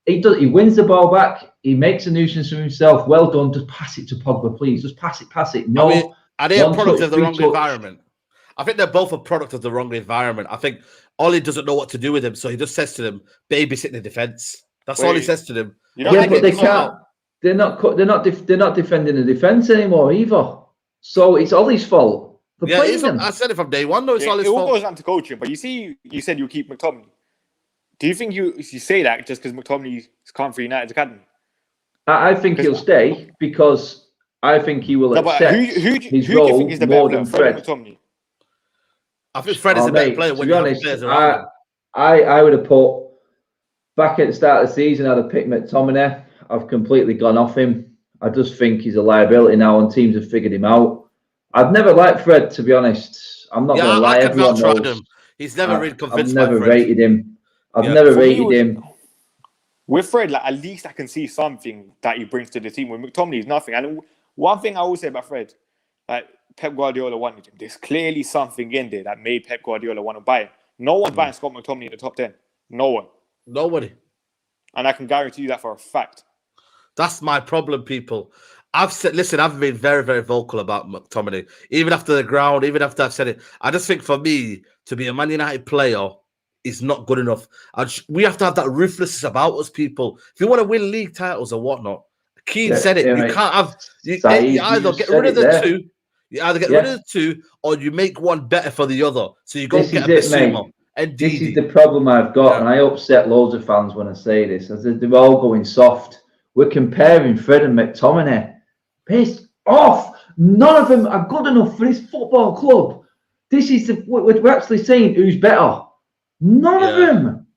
He does. He wins the ball back. He makes a nuisance of himself. Well done. Just pass it to Pogba, please. Just pass it. No.
I mean, are they a product of the wrong environment? I think they're both a product of the wrong environment. I think Ole doesn't know what to do with him, so he just says to them, "Babysit the defense." That's all he says to them.
Yeah, but they can't. They're not defending the defense anymore either. So it's Ole's fault.
I said it from day one. No, it's Ole's fault.
It all goes down to coaching. But you see, you said you keep McTominay. Do you think you say that just because McTominay's come for United's academy?
I think he'll stay because I think he will accept his role do you think is the more than Fred.
McTominay?
I think Fred is a better player.
To be honest, I would have put back at the start of the season. I'd have picked McTominay. I've completely gone off him. I just think he's a liability now, and teams have figured him out. I've never liked Fred, to be honest. I'm not going to lie. Everyone knows
him. He's never really convinced.
I've never rated him. I've never rated him.
With Fred, like, at least I can see something that he brings to the team. With McTominay, is nothing. And one thing I always say about Fred, like Pep Guardiola wanted him. There's clearly something in there that made Pep Guardiola want to buy him. No one's buying Scott McTominay in the top 10. No one.
Nobody.
And I can guarantee you that for a fact.
That's my problem, people. I've been very, very vocal about McTominay. Even after the ground, even after I've said it. I just think for me, to be a Man United player is not good enough. We have to have that ruthlessness about us, people. If you want to win league titles or whatnot, Keane said it. You can't have... You either get rid of the two... You either get rid of the two or you make one better for the other. So you go and get a Bissouma.
This is the problem I've got, and I upset loads of fans when I say this. As they're all going soft. We're comparing Fred and McTominay. Pissed off. None of them are good enough for this football club. This is we're actually saying who's better. None of them.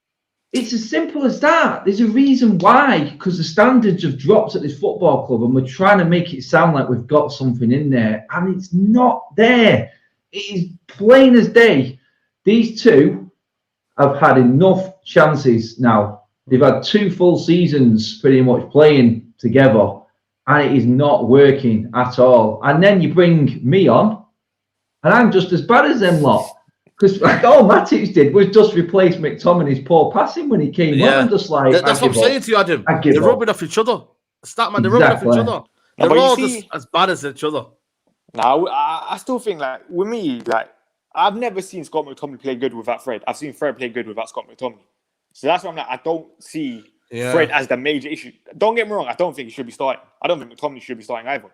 It's as simple as that. There's a reason why, because the standards have dropped at this football club, and we're trying to make it sound like we've got something in there, and it's not there. It is plain as day. These two have had enough chances now. They've had 2 full seasons pretty much playing together, and it is not working at all. And then you bring me on, and I'm just as bad as them lot. Because all Matic did was just replace McTominay's poor passing when he came on. And just like,
that's what I'm saying to you, Adam. They're rubbing off each other. Statman, they're rubbing off each other. They're all just as bad as each other.
Now, I still think, like, with me, like, I've never seen Scott McTominay play good without Fred. I've seen Fred play good without Scott McTominay. So that's why I'm like, I don't see Fred as the major issue. Don't get me wrong, I don't think he should be starting. I don't think McTominay should be starting either.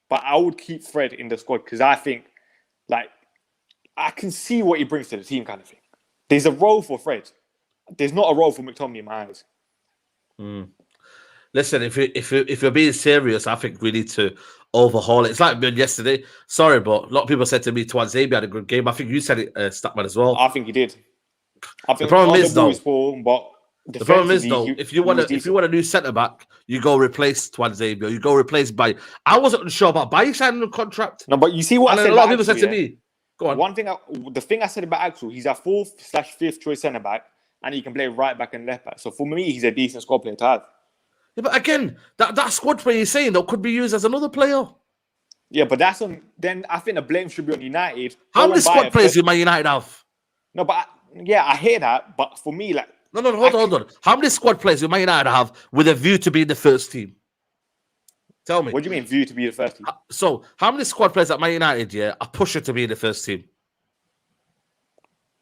But I would keep Fred in the squad because I think, like, I can see what he brings to the team, kind of thing. There's a role for Fred. There's not a role for McTominay in my eyes.
Listen, if you're being serious, I think we need to overhaul it. It's like yesterday. Sorry, but a lot of people said to me, Tuanzebe had a good game. I think you said it, Statman, as well.
I think he did. I think
the problem is, though, if you want a new centre back, you go replace Tuanzebe, or you go replace Bay. I wasn't unsure about Bay signing a contract.
No, but you see what I said.
A lot of people said to me, go on.
The thing I said about Axel, he's a 4th/5th choice centre back, and he can play right back and left back. So for me, he's a decent squad player to have.
Yeah, but again, that squad player you're saying though could be used as another player.
Yeah, but that's on. Then I think the blame should be on United.
How many squad players do Man United have?
No, but I hear that. But for me, like,
no, hold on. How many squad players do Man United have with a view to be in the first team? Tell me.
What do you mean view to be the first team?
So, how many squad players at Man United are pushing to be in the first team?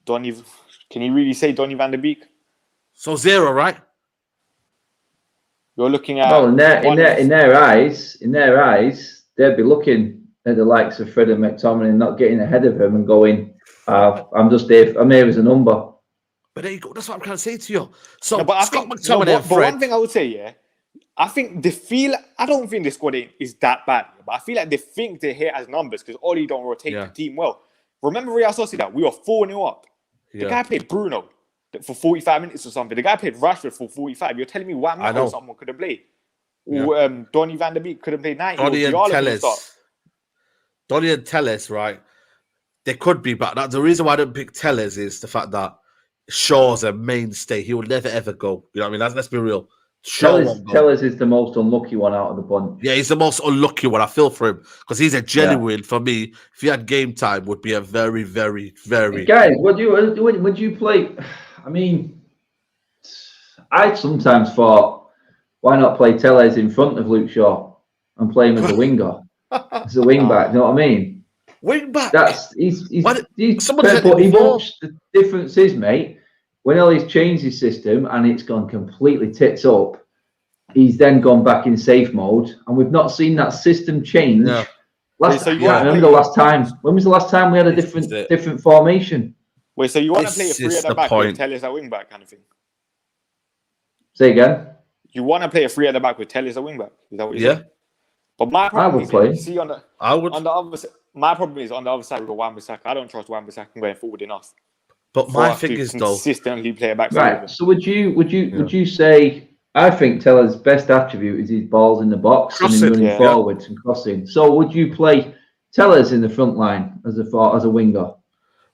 Can you really say Donny van der Beek?
So 0, right?
You're looking at
in their eyes, they'd be looking at the likes of Fred and McTominay and not getting ahead of him and going, I'm here as a number.
But there you go. That's what I'm trying to say to you. So,
Scott McTominay and Fred. But one thing I would say, I think I don't think the squad is that bad, but I feel like they think they're here as numbers because Ole don't rotate the team well. Remember Real Sociedad? We were 4-0 up. The guy played Bruno for 45 minutes or something. The guy played Rashford for 45. You're telling me one man or someone could have played? Donny van der Beek could have played 90.
Donny and Telles, right? They could be, but the reason why I don't pick Telles is the fact that Shaw's a mainstay. He will never ever go. You know what I mean? Let's be real.
Tellers is the most unlucky one out of the bunch.
Yeah, he's the most unlucky one. I feel for him because he's a genuine, for me, if he had game time, would be a very, very, very...
Guys, would you play... I mean, I sometimes thought, why not play Tellez in front of Luke Shaw and play him as a winger? As a wing back, you know what I mean?
Wing back?
He's
Someone said
but
it before.
the difference is, mate, when Ollie's changed his system and it's gone completely tits up, he's then gone back in safe mode, and we've not seen that system change.
Yeah.
Remember the last time? When was the last time we had a different formation?
Wait, so you want to play a three at the back with Tellez at wing back kind of thing?
Say again.
You want to play a three at the back with Tellez at wing back? Is that what you're saying? But my problem my problem is on the other side with Wan-Bissaka. I don't trust Wan-Bissaka going forward enough.
But my thing is
consistently play a back.
Right. So would you say? I think Teller's best attribute is his balls in the box and him running forwards and crossing. So would you play Tellers in the front line as a winger?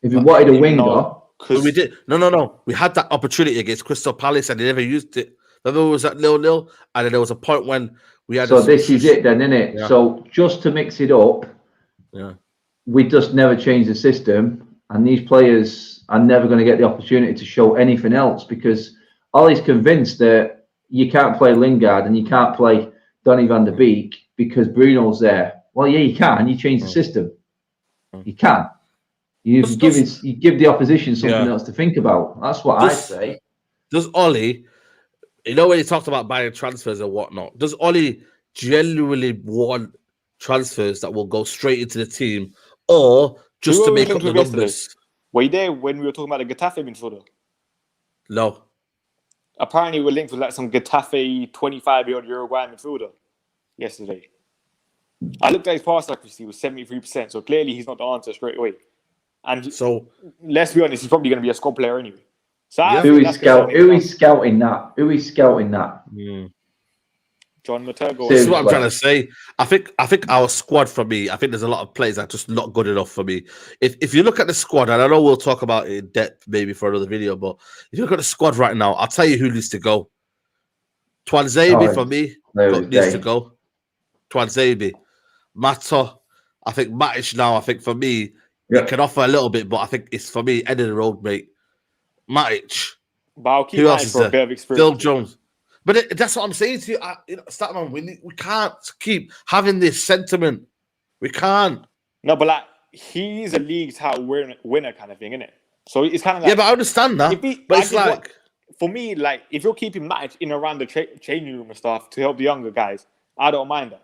If you wanted a winger,
we did. No. We had that opportunity against Crystal Palace and they never used it. Remember, it was at 0-0, and then there was a point when we had.
So this is it, then, isn't it? Yeah. So just to mix it up, we just never change the system, and these players are never going to get the opportunity to show anything else because Ollie's convinced that you can't play Lingard and you can't play Donny van der Beek because Bruno's there. Well, yeah, you can. You change the system. You can. You give the opposition something else to think about. That's what I say.
Does Ollie, you know, when he talked about buying transfers and whatnot, does Ollie genuinely want transfers that will go straight into the team or just to make up the numbers?
Were you there when we were talking about the Getafe midfielder?
No.
Apparently, we're linked with like some Getafe 25-year-old Uruguayan midfielder yesterday. I looked at his pass accuracy was 73%, so clearly he's not the answer straight away. And so, let's be honest, he's probably going to be a squad player anyway. So
who is scouting that? Who is scouting that?
John Matergo.
This is what I'm trying to say. I think our squad, for me, I think there's a lot of players that are just not good enough for me. If you look at the squad, and I know we'll talk about it in depth maybe for another video, but if you look at the squad right now, I'll tell you who needs to go. Twanzebe for me needs to go. Twanzebe. Mata. I think Matic now, I think for me, it can offer a little bit, but I think it's for me, end of the road, mate. Matic.
Who else is there?
Phil Jones. But that's what I'm saying to you. Statman, we can't keep having this sentiment. We can't.
No, but like he's a league title winner kind of thing, isn't it? So it's kind of like,
yeah, but I understand that. But it's like
for me, like if you're keeping Matic in around the changing room and stuff to help the younger guys, I don't mind that.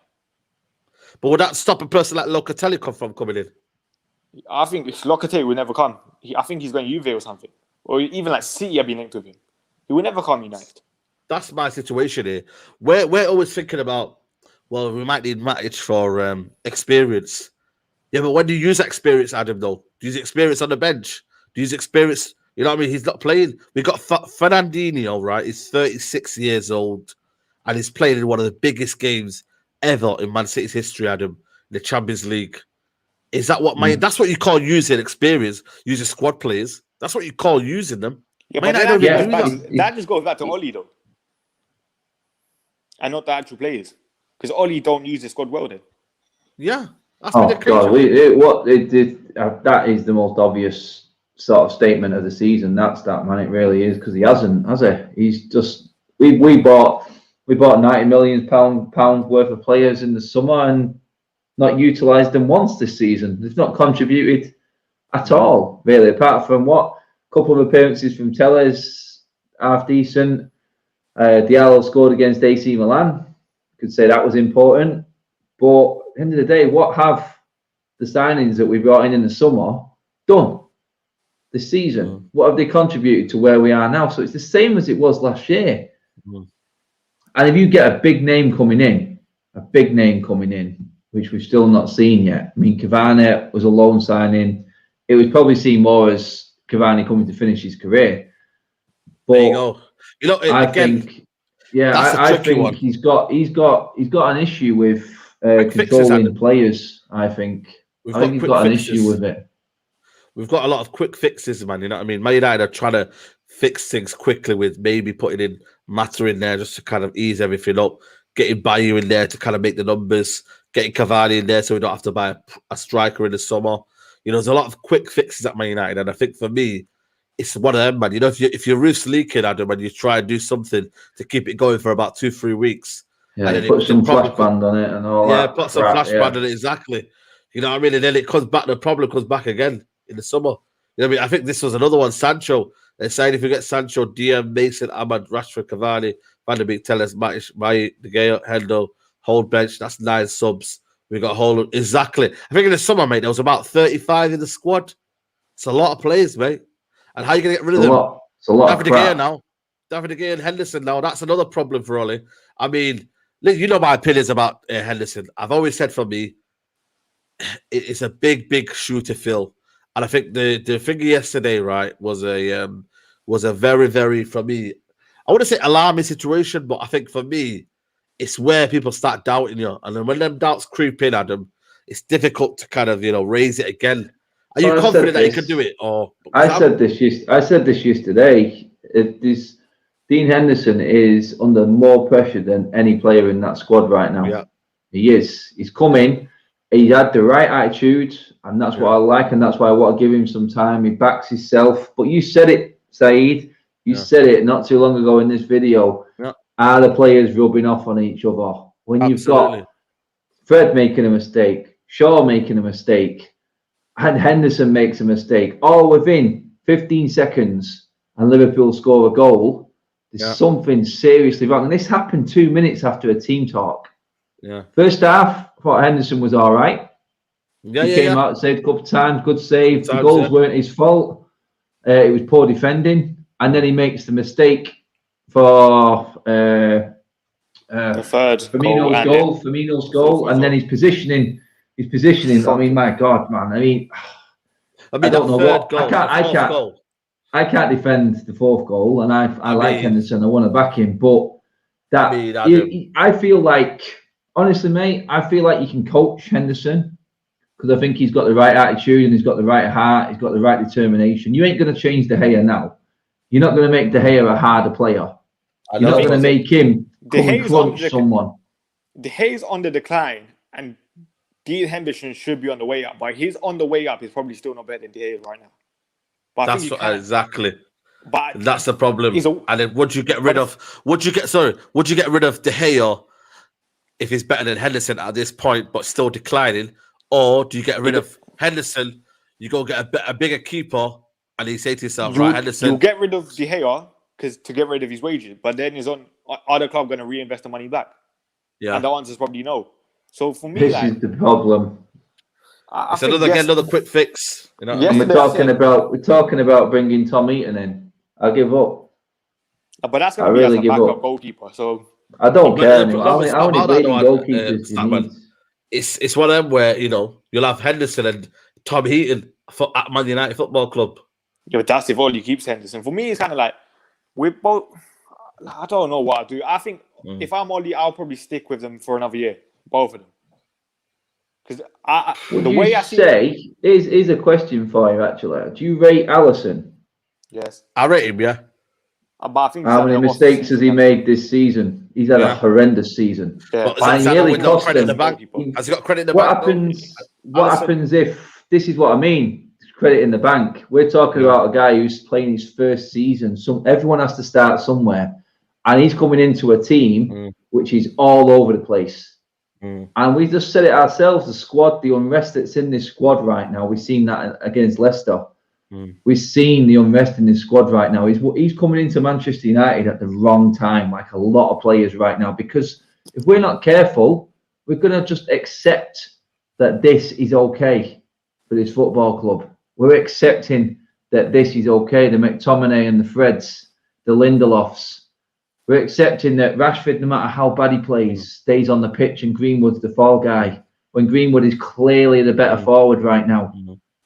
But would that stop a person like Locatelli from coming in?
I think if Locatelli will never come. I think he's going to Juve or something, or even like City have been linked with him. He will never come United.
That's my situation here. We're always thinking about, well, we might need Matic for experience. Yeah, but when do you use experience, Adam, though? Do you use experience on the bench? Do you use experience? You know what I mean? He's not playing. We got Fernandinho, right? He's 36 years old, and he's played in one of the biggest games ever in Man City's history, Adam, the Champions League. Is that what that's what you call using experience, using squad players? That's what you call using them.
Yeah, but that just goes back to Ollie, though. And not the actual players. Because Ollie don't use the squad well then.
Yeah.
That's that is the most obvious sort of statement of the season. That's that, man. It really is, because he hasn't, has he? He's just we bought 90 million pound worth of players in the summer and not utilised them once this season. They've not contributed at all, really, apart from a couple of appearances from Tellez, half decent. Diallo scored against AC Milan. Could say that was important. But at the end of the day, what have the signings that we brought in the summer done this season? What have they contributed to where we are now? So it's the same as it was last year. And if you get a big name coming in, which we've still not seen yet. I mean, Cavani was a loan signing. It was probably seen more as Cavani coming to finish his career. But
there you go. You know,
I think he's got an issue with controlling players. I think he's got an issue with it.
we've got a lot of quick fixes, man. You know what I mean? Man United are trying to fix things quickly with maybe putting in Mata in there just to kind of ease everything up, getting Bayu in there to kind of make the numbers, getting Cavani in there so we don't have to buy a striker in the summer. You know, there's a lot of quick fixes at Man United, and I think for me, it's one of them, man. You know, if your roof's leaking, Adam, and you try and do something to keep it going for about 2-3 weeks,
yeah, and put some flash band on it and all that.
Yeah, put some flash band on it, exactly. You know what I mean? And then it comes back, the problem comes back again in the summer. You know what I mean? I think this was another one, Sancho. They're saying if you get Sancho, DM, Mason, Ahmad, Rashford, Cavani, Van der Beek, Telles, Mai, De Gea, Hendo, whole bench, that's 9 subs. We got a whole, exactly. I think in the summer, mate, there was about 35 in the squad. It's a lot of players, mate. And how are you going to get rid of them?
It's a lot
David De Gea now. David De Gea and Henderson now. That's another problem for Ole. I mean, you know my opinions about Henderson. I've always said for me, it's a big, big shoe to fill. And I think the thing yesterday, right, was a very, very, for me, I wouldn't say alarming situation, but I think for me, it's where people start doubting you. And then when them doubts creep in, Adam, it's difficult to kind of, raise it again. Are you confident that you can do it? Or
I said this yesterday. Dean Henderson is under more pressure than any player in that squad right now.
Yeah.
He is. He's coming. He had the right attitude, and that's what I like, and that's why I want to give him some time. He backs himself. But you said it, Saeed. You said it not too long ago in this video.
Yeah.
Are the players rubbing off on each other? When you've got Fred making a mistake, Shaw making a mistake, and Henderson makes a mistake, all within 15 seconds, and Liverpool score a goal, there's something seriously wrong. And this happened 2 minutes after a team talk.
Yeah.
First half, I thought Henderson was all right. He came out, saved a couple of times, good save. The goals weren't his fault. It was poor defending. And then he makes the mistake for
the third
Firmino's goal, and then his positioning. I mean, my God, man. I mean, I don't know what. I can't defend the fourth goal, and I like Henderson. I want to back him, but I feel like, honestly, mate, I feel like you can coach Henderson because I think he's got the right attitude and he's got the right heart. He's got the right determination. You ain't going to change De Gea now. You're not going to make De Gea a harder player. You're not going to make him come and crunch someone.
De Gea's on the decline, and Dean Henderson should be on the way up. But he's on the way up. He's probably still not better than De Gea right now. But
Exactly.
But
that's the problem. And then would you get rid of De Gea if he's better than Henderson at this point, but still declining? Or do you get rid of Henderson? You go get a bigger keeper, and you say to yourself, Henderson.
You get rid of De Gea to get rid of his wages, but then are the club going to reinvest the money back? Yeah, and the answer is probably no. So for me,
this is the problem.
It's another quick fix. You know,
we're talking about bringing Tom Eaton in. I give up.
But that's going to be as a backup goalkeeper. So
I don't care anymore. How many waiting goalkeepers do you need?
It's one of them where you'll have Henderson and Tom Eaton at Man United Football Club.
Yeah, but that's if Ole keeps Henderson. For me, it's kind of like we're both. I don't know what I'll do. I think if I'm Ole, I'll probably stick with them for another year, both of them. Because the way I see
is a question for you actually. Do you rate Alisson?
Yes,
I rate him. Yeah.
But I think
how many mistakes has he made this season? He's had a horrendous season.
Yeah.
And nearly cost him.
Has he got credit in the bank?
What happens if this is what I mean? Credit in the bank. We're talking about a guy who's playing his first season. Everyone has to start somewhere, and he's coming into a team which is all over the place. And we just said it ourselves. The squad, the unrest that's in this squad right now. We've seen that against Leicester. We've seen the unrest in this squad right now. He's coming into Manchester United at the wrong time, like a lot of players right now. Because if we're not careful, we're going to just accept that this is okay for this football club. We're accepting that this is okay. The McTominay and the Freds, the Lindelofs. We're accepting that Rashford, no matter how bad he plays, stays on the pitch and Greenwood's the fall guy. When Greenwood is clearly the better forward right now.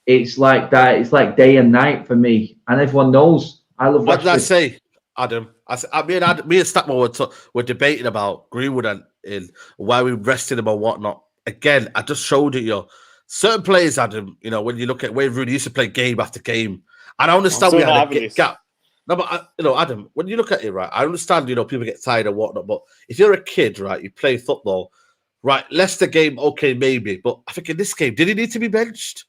It's like that. It's like day and night for me. And everyone knows I love Rashford.
What did I say, Adam? Me and Statman were debating about Greenwood and why we rested him or whatnot. Again, I just showed it you. certain players, Adam, you know, when you look at Wayne Rooney used to play game after game, and I understand we had a gap. No, but you know, Adam, when you look at it, right, I understand, you know, people get tired and whatnot, but if you're a kid, right, you play football, right, Leicester game, okay, maybe, but I think in this game, did he need to be benched?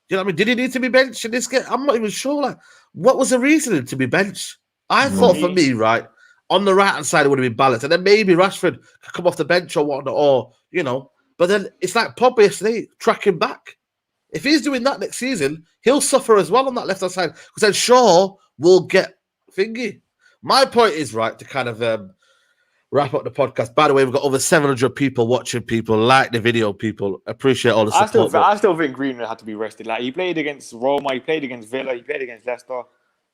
You know what I mean? Did he need to be benched in this game? I'm not even sure. Like, what was the reasoning to be benched? I thought for me, right, on the right-hand side, it would have been balanced, and then maybe Rashford could come off the bench or whatnot, or, you know, but then it's like Pogba yesterday, tracking back. If he's doing that next season, he'll suffer as well on that left-hand side, because then Shaw will get thingy. My point is, right, to kind of wrap up the podcast. By the way, we've got over 700 people watching. People like the video. People appreciate all the support.
I still think Greenwood had to be rested. Like, he played against Roma, he played against Villa, he played against Leicester.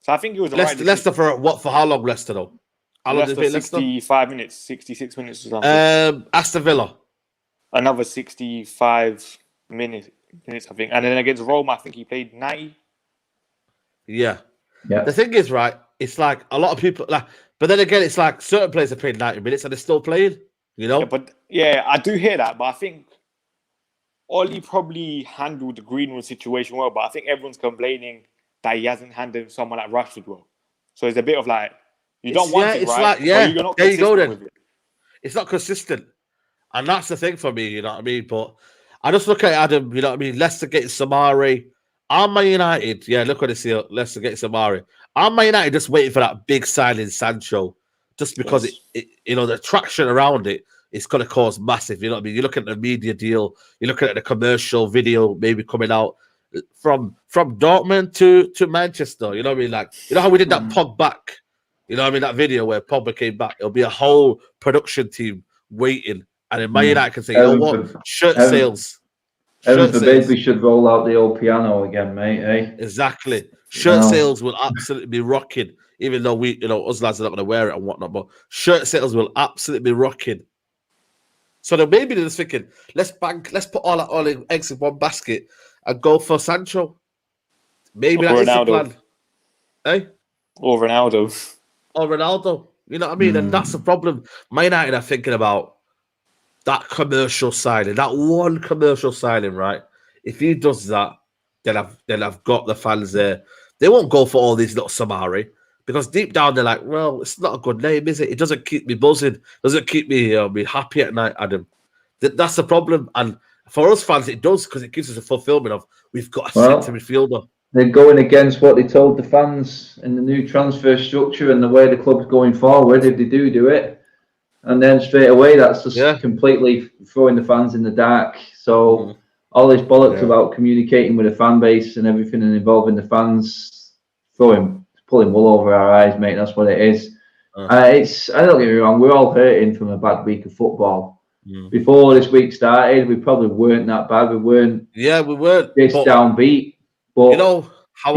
So I think he was
Leicester for what? For how long? Leicester though? How long did they play Leicester?
65 minutes, 66 minutes or something.
Aston Villa.
Another 65 minutes, I think. And then against Roma, I think he played 90.
Yeah. The thing is, right, it's like a lot of people, like, but then again, it's like certain players have played 90 minutes and they're still playing, you know?
Yeah, I do hear that, but I think Ollie probably handled the Greenwood situation well, but I think everyone's complaining that he hasn't handled someone like Rashford well. So it's a bit of like, you don't want it, right?
Like, yeah, there you go then. It's not consistent. And that's the thing for me, you know what I mean? But I just look at Adam, you know what I mean? Leicester getting Samari. I'm Man United. Yeah, look at this here. Leicester getting Samari. I'm Man United just waiting for that big signing Sancho, just because it you know, the traction around it is going to cause massive. You know what I mean? You look at the media deal, you're looking at the commercial video maybe coming out from Dortmund to Manchester. You know what I mean? Like, you know how we did that Pog back? You know what I mean? That video where Pogba came back. It'll be a whole production team waiting, and then Man United can say, you know what? Shirt sales.
Heaven forbid we should roll out the old piano again, mate. Eh?
Exactly. Shirt sales will absolutely be rocking, even though we, you know, us lads are not going to wear it and whatnot. But shirt sales will absolutely be rocking. So then maybe they're just thinking, let's put all our eggs in one basket and go for Sancho. Maybe that's the plan. Eh?
Or Ronaldo.
You know what I mean? And that's the problem. Man United are thinking about that commercial signing, that one commercial signing, right? If he does that, then I've got the fans there. They won't go for all these little Samari, because deep down they're like, well, it's not a good name, is it? It doesn't keep me buzzing, doesn't keep me happy at night, Adam. That's the problem. And for us fans, it does, because it gives us a fulfillment of we've got a centre midfielder.
They're going against what they told the fans in the new transfer structure and the way the club's going forward, if they do it. And then straight away, that's just completely throwing the fans in the dark. So all this bollocks about communicating with the fan base and everything and involving the fans, pulling wool over our eyes, mate. That's what it is. I don't get me wrong, we're all hurting from a bad week of football. Before this week started, we probably weren't that bad. We weren't.
Yeah, we weren't.
This downbeat. But
you know how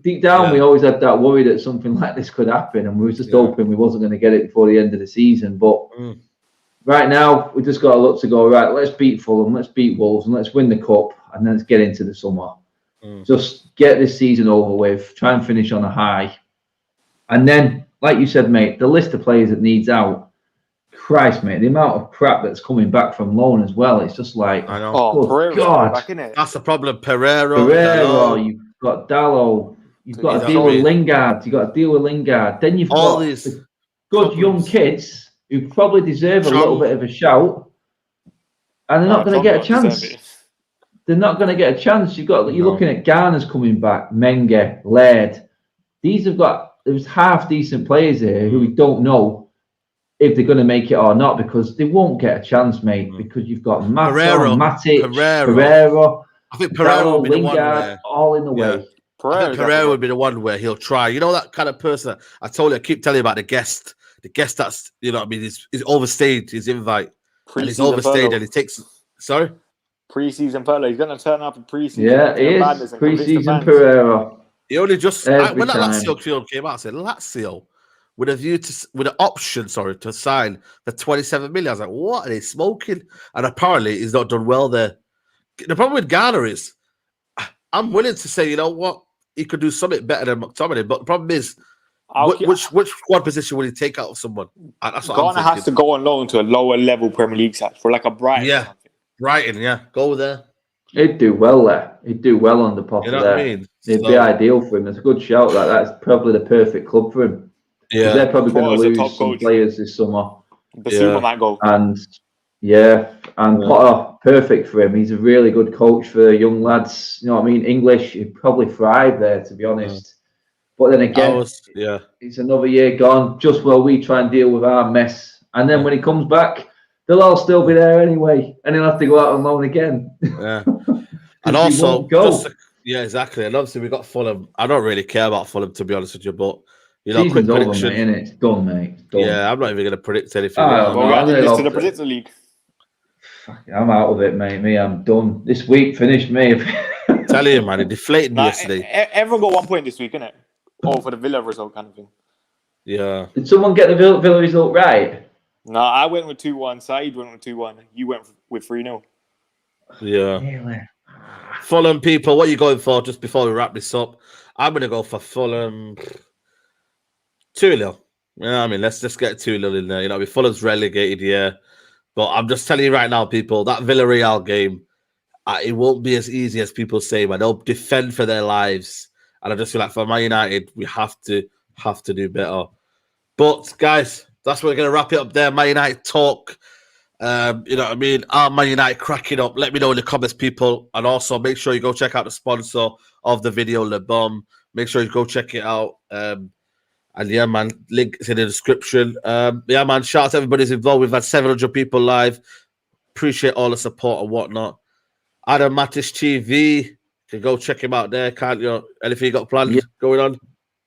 deep down, we always had that worry that something like this could happen, and we were just hoping we wasn't going to get it before the end of the season. But right now, we just got to look to go, right, let's beat Fulham, let's beat Wolves, and let's win the cup, and then let's get into the summer. Just get this season over with, try and finish on a high. And then, like you said, mate, the list of players that needs out, Christ, mate, the amount of crap that's coming back from loan as well, it's just like,
I know.
Oh,
God.
Back in it.
That's the problem. Pereira,
you've got Dallo, you've got to deal with Lingard, then you've
all
got
these
good problems. Young kids who probably deserve a little bit of a shout, and they're not going to get a chance. They're not going to get a chance. You're looking at Garner's coming back, Menge, Laird. There's half decent players here who we don't know if they're going to make it or not, because they won't get a chance, mate, because you've got Matic, Pereira.
I think Pereira would be
Lingard,
the one where,
all in the way.
I think Pereira would be the one where he'll try. You know, that kind of person. I keep telling you about the guest. The guest that's, you know what I mean, is overstayed his invite. And he's overstayed and he takes... Sorry?
Pre-season Perlo. He's going to turn up in pre-season.
Yeah, he is. Pre-season Pereira.
He only just... when that Lazio film came out, I said, Lazio... with an option to sign for 27 million. I was like, what are they smoking? And apparently he's not done well there. The problem with Garner is, I'm willing to say, you know what, he could do something better than McTominay, but the problem is, which squad position will he take out of someone? That's what
Garner has to go on loan to a lower level Premier League side for like a Brighton.
Yeah, Brighton, yeah. Go there.
He'd do well there. He'd do well on the Potter
You know
there.
what I mean?
It'd be ideal for him. It's a good shout. That's probably the perfect club for him. Because they're probably going to
Potter's a top
lose some
coach.
players this summer.
Basuma might go.
And Potter, perfect for him. He's a really good coach for young lads. You know what I mean? English, he'd probably thrive there, to be honest. But then again, it's another year gone, just while we try and deal with our mess. And then when he comes back, they'll all still be there anyway. And he'll have to go out on loan again.
Yeah. And also, exactly. And obviously, we got Fulham. I don't really care about Fulham, to be honest with you, but
season's quick prediction. Over, mate, innit? It's done, mate. It's done.
Yeah, I'm not even going to predict anything.
We're adding this to the Predictor League.
I'm out of it, mate. I'm done. This week finished, mate.
Tell you, man, it deflated me yesterday.
Everyone got 1 point this week, innit? Oh, for the Villa result kind of thing.
Yeah. Did someone get the Villa result right?
No, I went with 2-1. Saeed went with 2-1. You went with 3-0.
Yeah.
Really?
Fulham people, what are you going for just before we wrap this up? I'm going to go for Fulham 2-0. Yeah, I mean, let's just get 2-0 in there. You know, Fulham's relegated, yeah. But I'm just telling you right now, people, that Villarreal game, it won't be as easy as people say, man. They'll defend for their lives. And I just feel like for Man United, we have to do better. But, guys, that's what we're going to wrap it up there. Man United talk. You know what I mean? Are Man United cracking up? Let me know in the comments, people. And also, make sure you go check out the sponsor of the video, Lebom. Make sure you go check it out. And yeah, man, link is in the description. Yeah, man, shout out to everybody who's involved. We've had 700 people live. Appreciate all the support and whatnot. Adam Matish TV, you can go check him out there, can't you? Anything you got planned going on?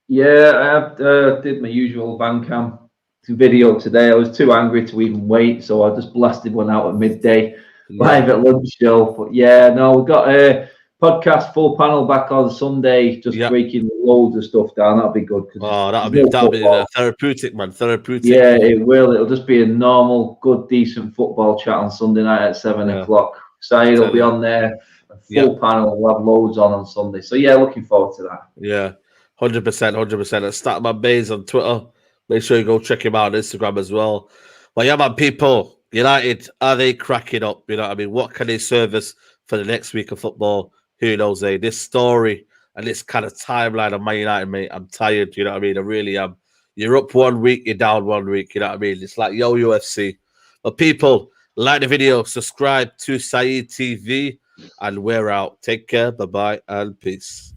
Yeah, I did my usual Bandcamp video today. I was too angry to even wait, so I just blasted one out at midday, live at lunch show. But yeah, no, we've got a podcast full panel back on Sunday, just breaking loads of stuff down. That'll be good.
That'll be therapeutic, man. Therapeutic.
Yeah, it will. It'll just be a normal, good, decent football chat on Sunday night at 7 o'clock. Saeed will be on there. A full panel. We'll have loads on Sunday. So yeah, looking forward to that. Yeah,
100%, 100%. Let's start my Bays on Twitter. Make sure you go check him out on Instagram as well. But yeah, man, people, United, are they cracking up? You know what I mean? What can they serve us for the next week of football? Who knows, eh? This story and this kind of timeline of Man United, mate, I'm tired, you know what I mean? I really am. You're up 1 week, you're down 1 week, you know what I mean? It's like Yo UFC. But people, like the video, subscribe to Saeed TV, and we're out. Take care, bye-bye, and peace.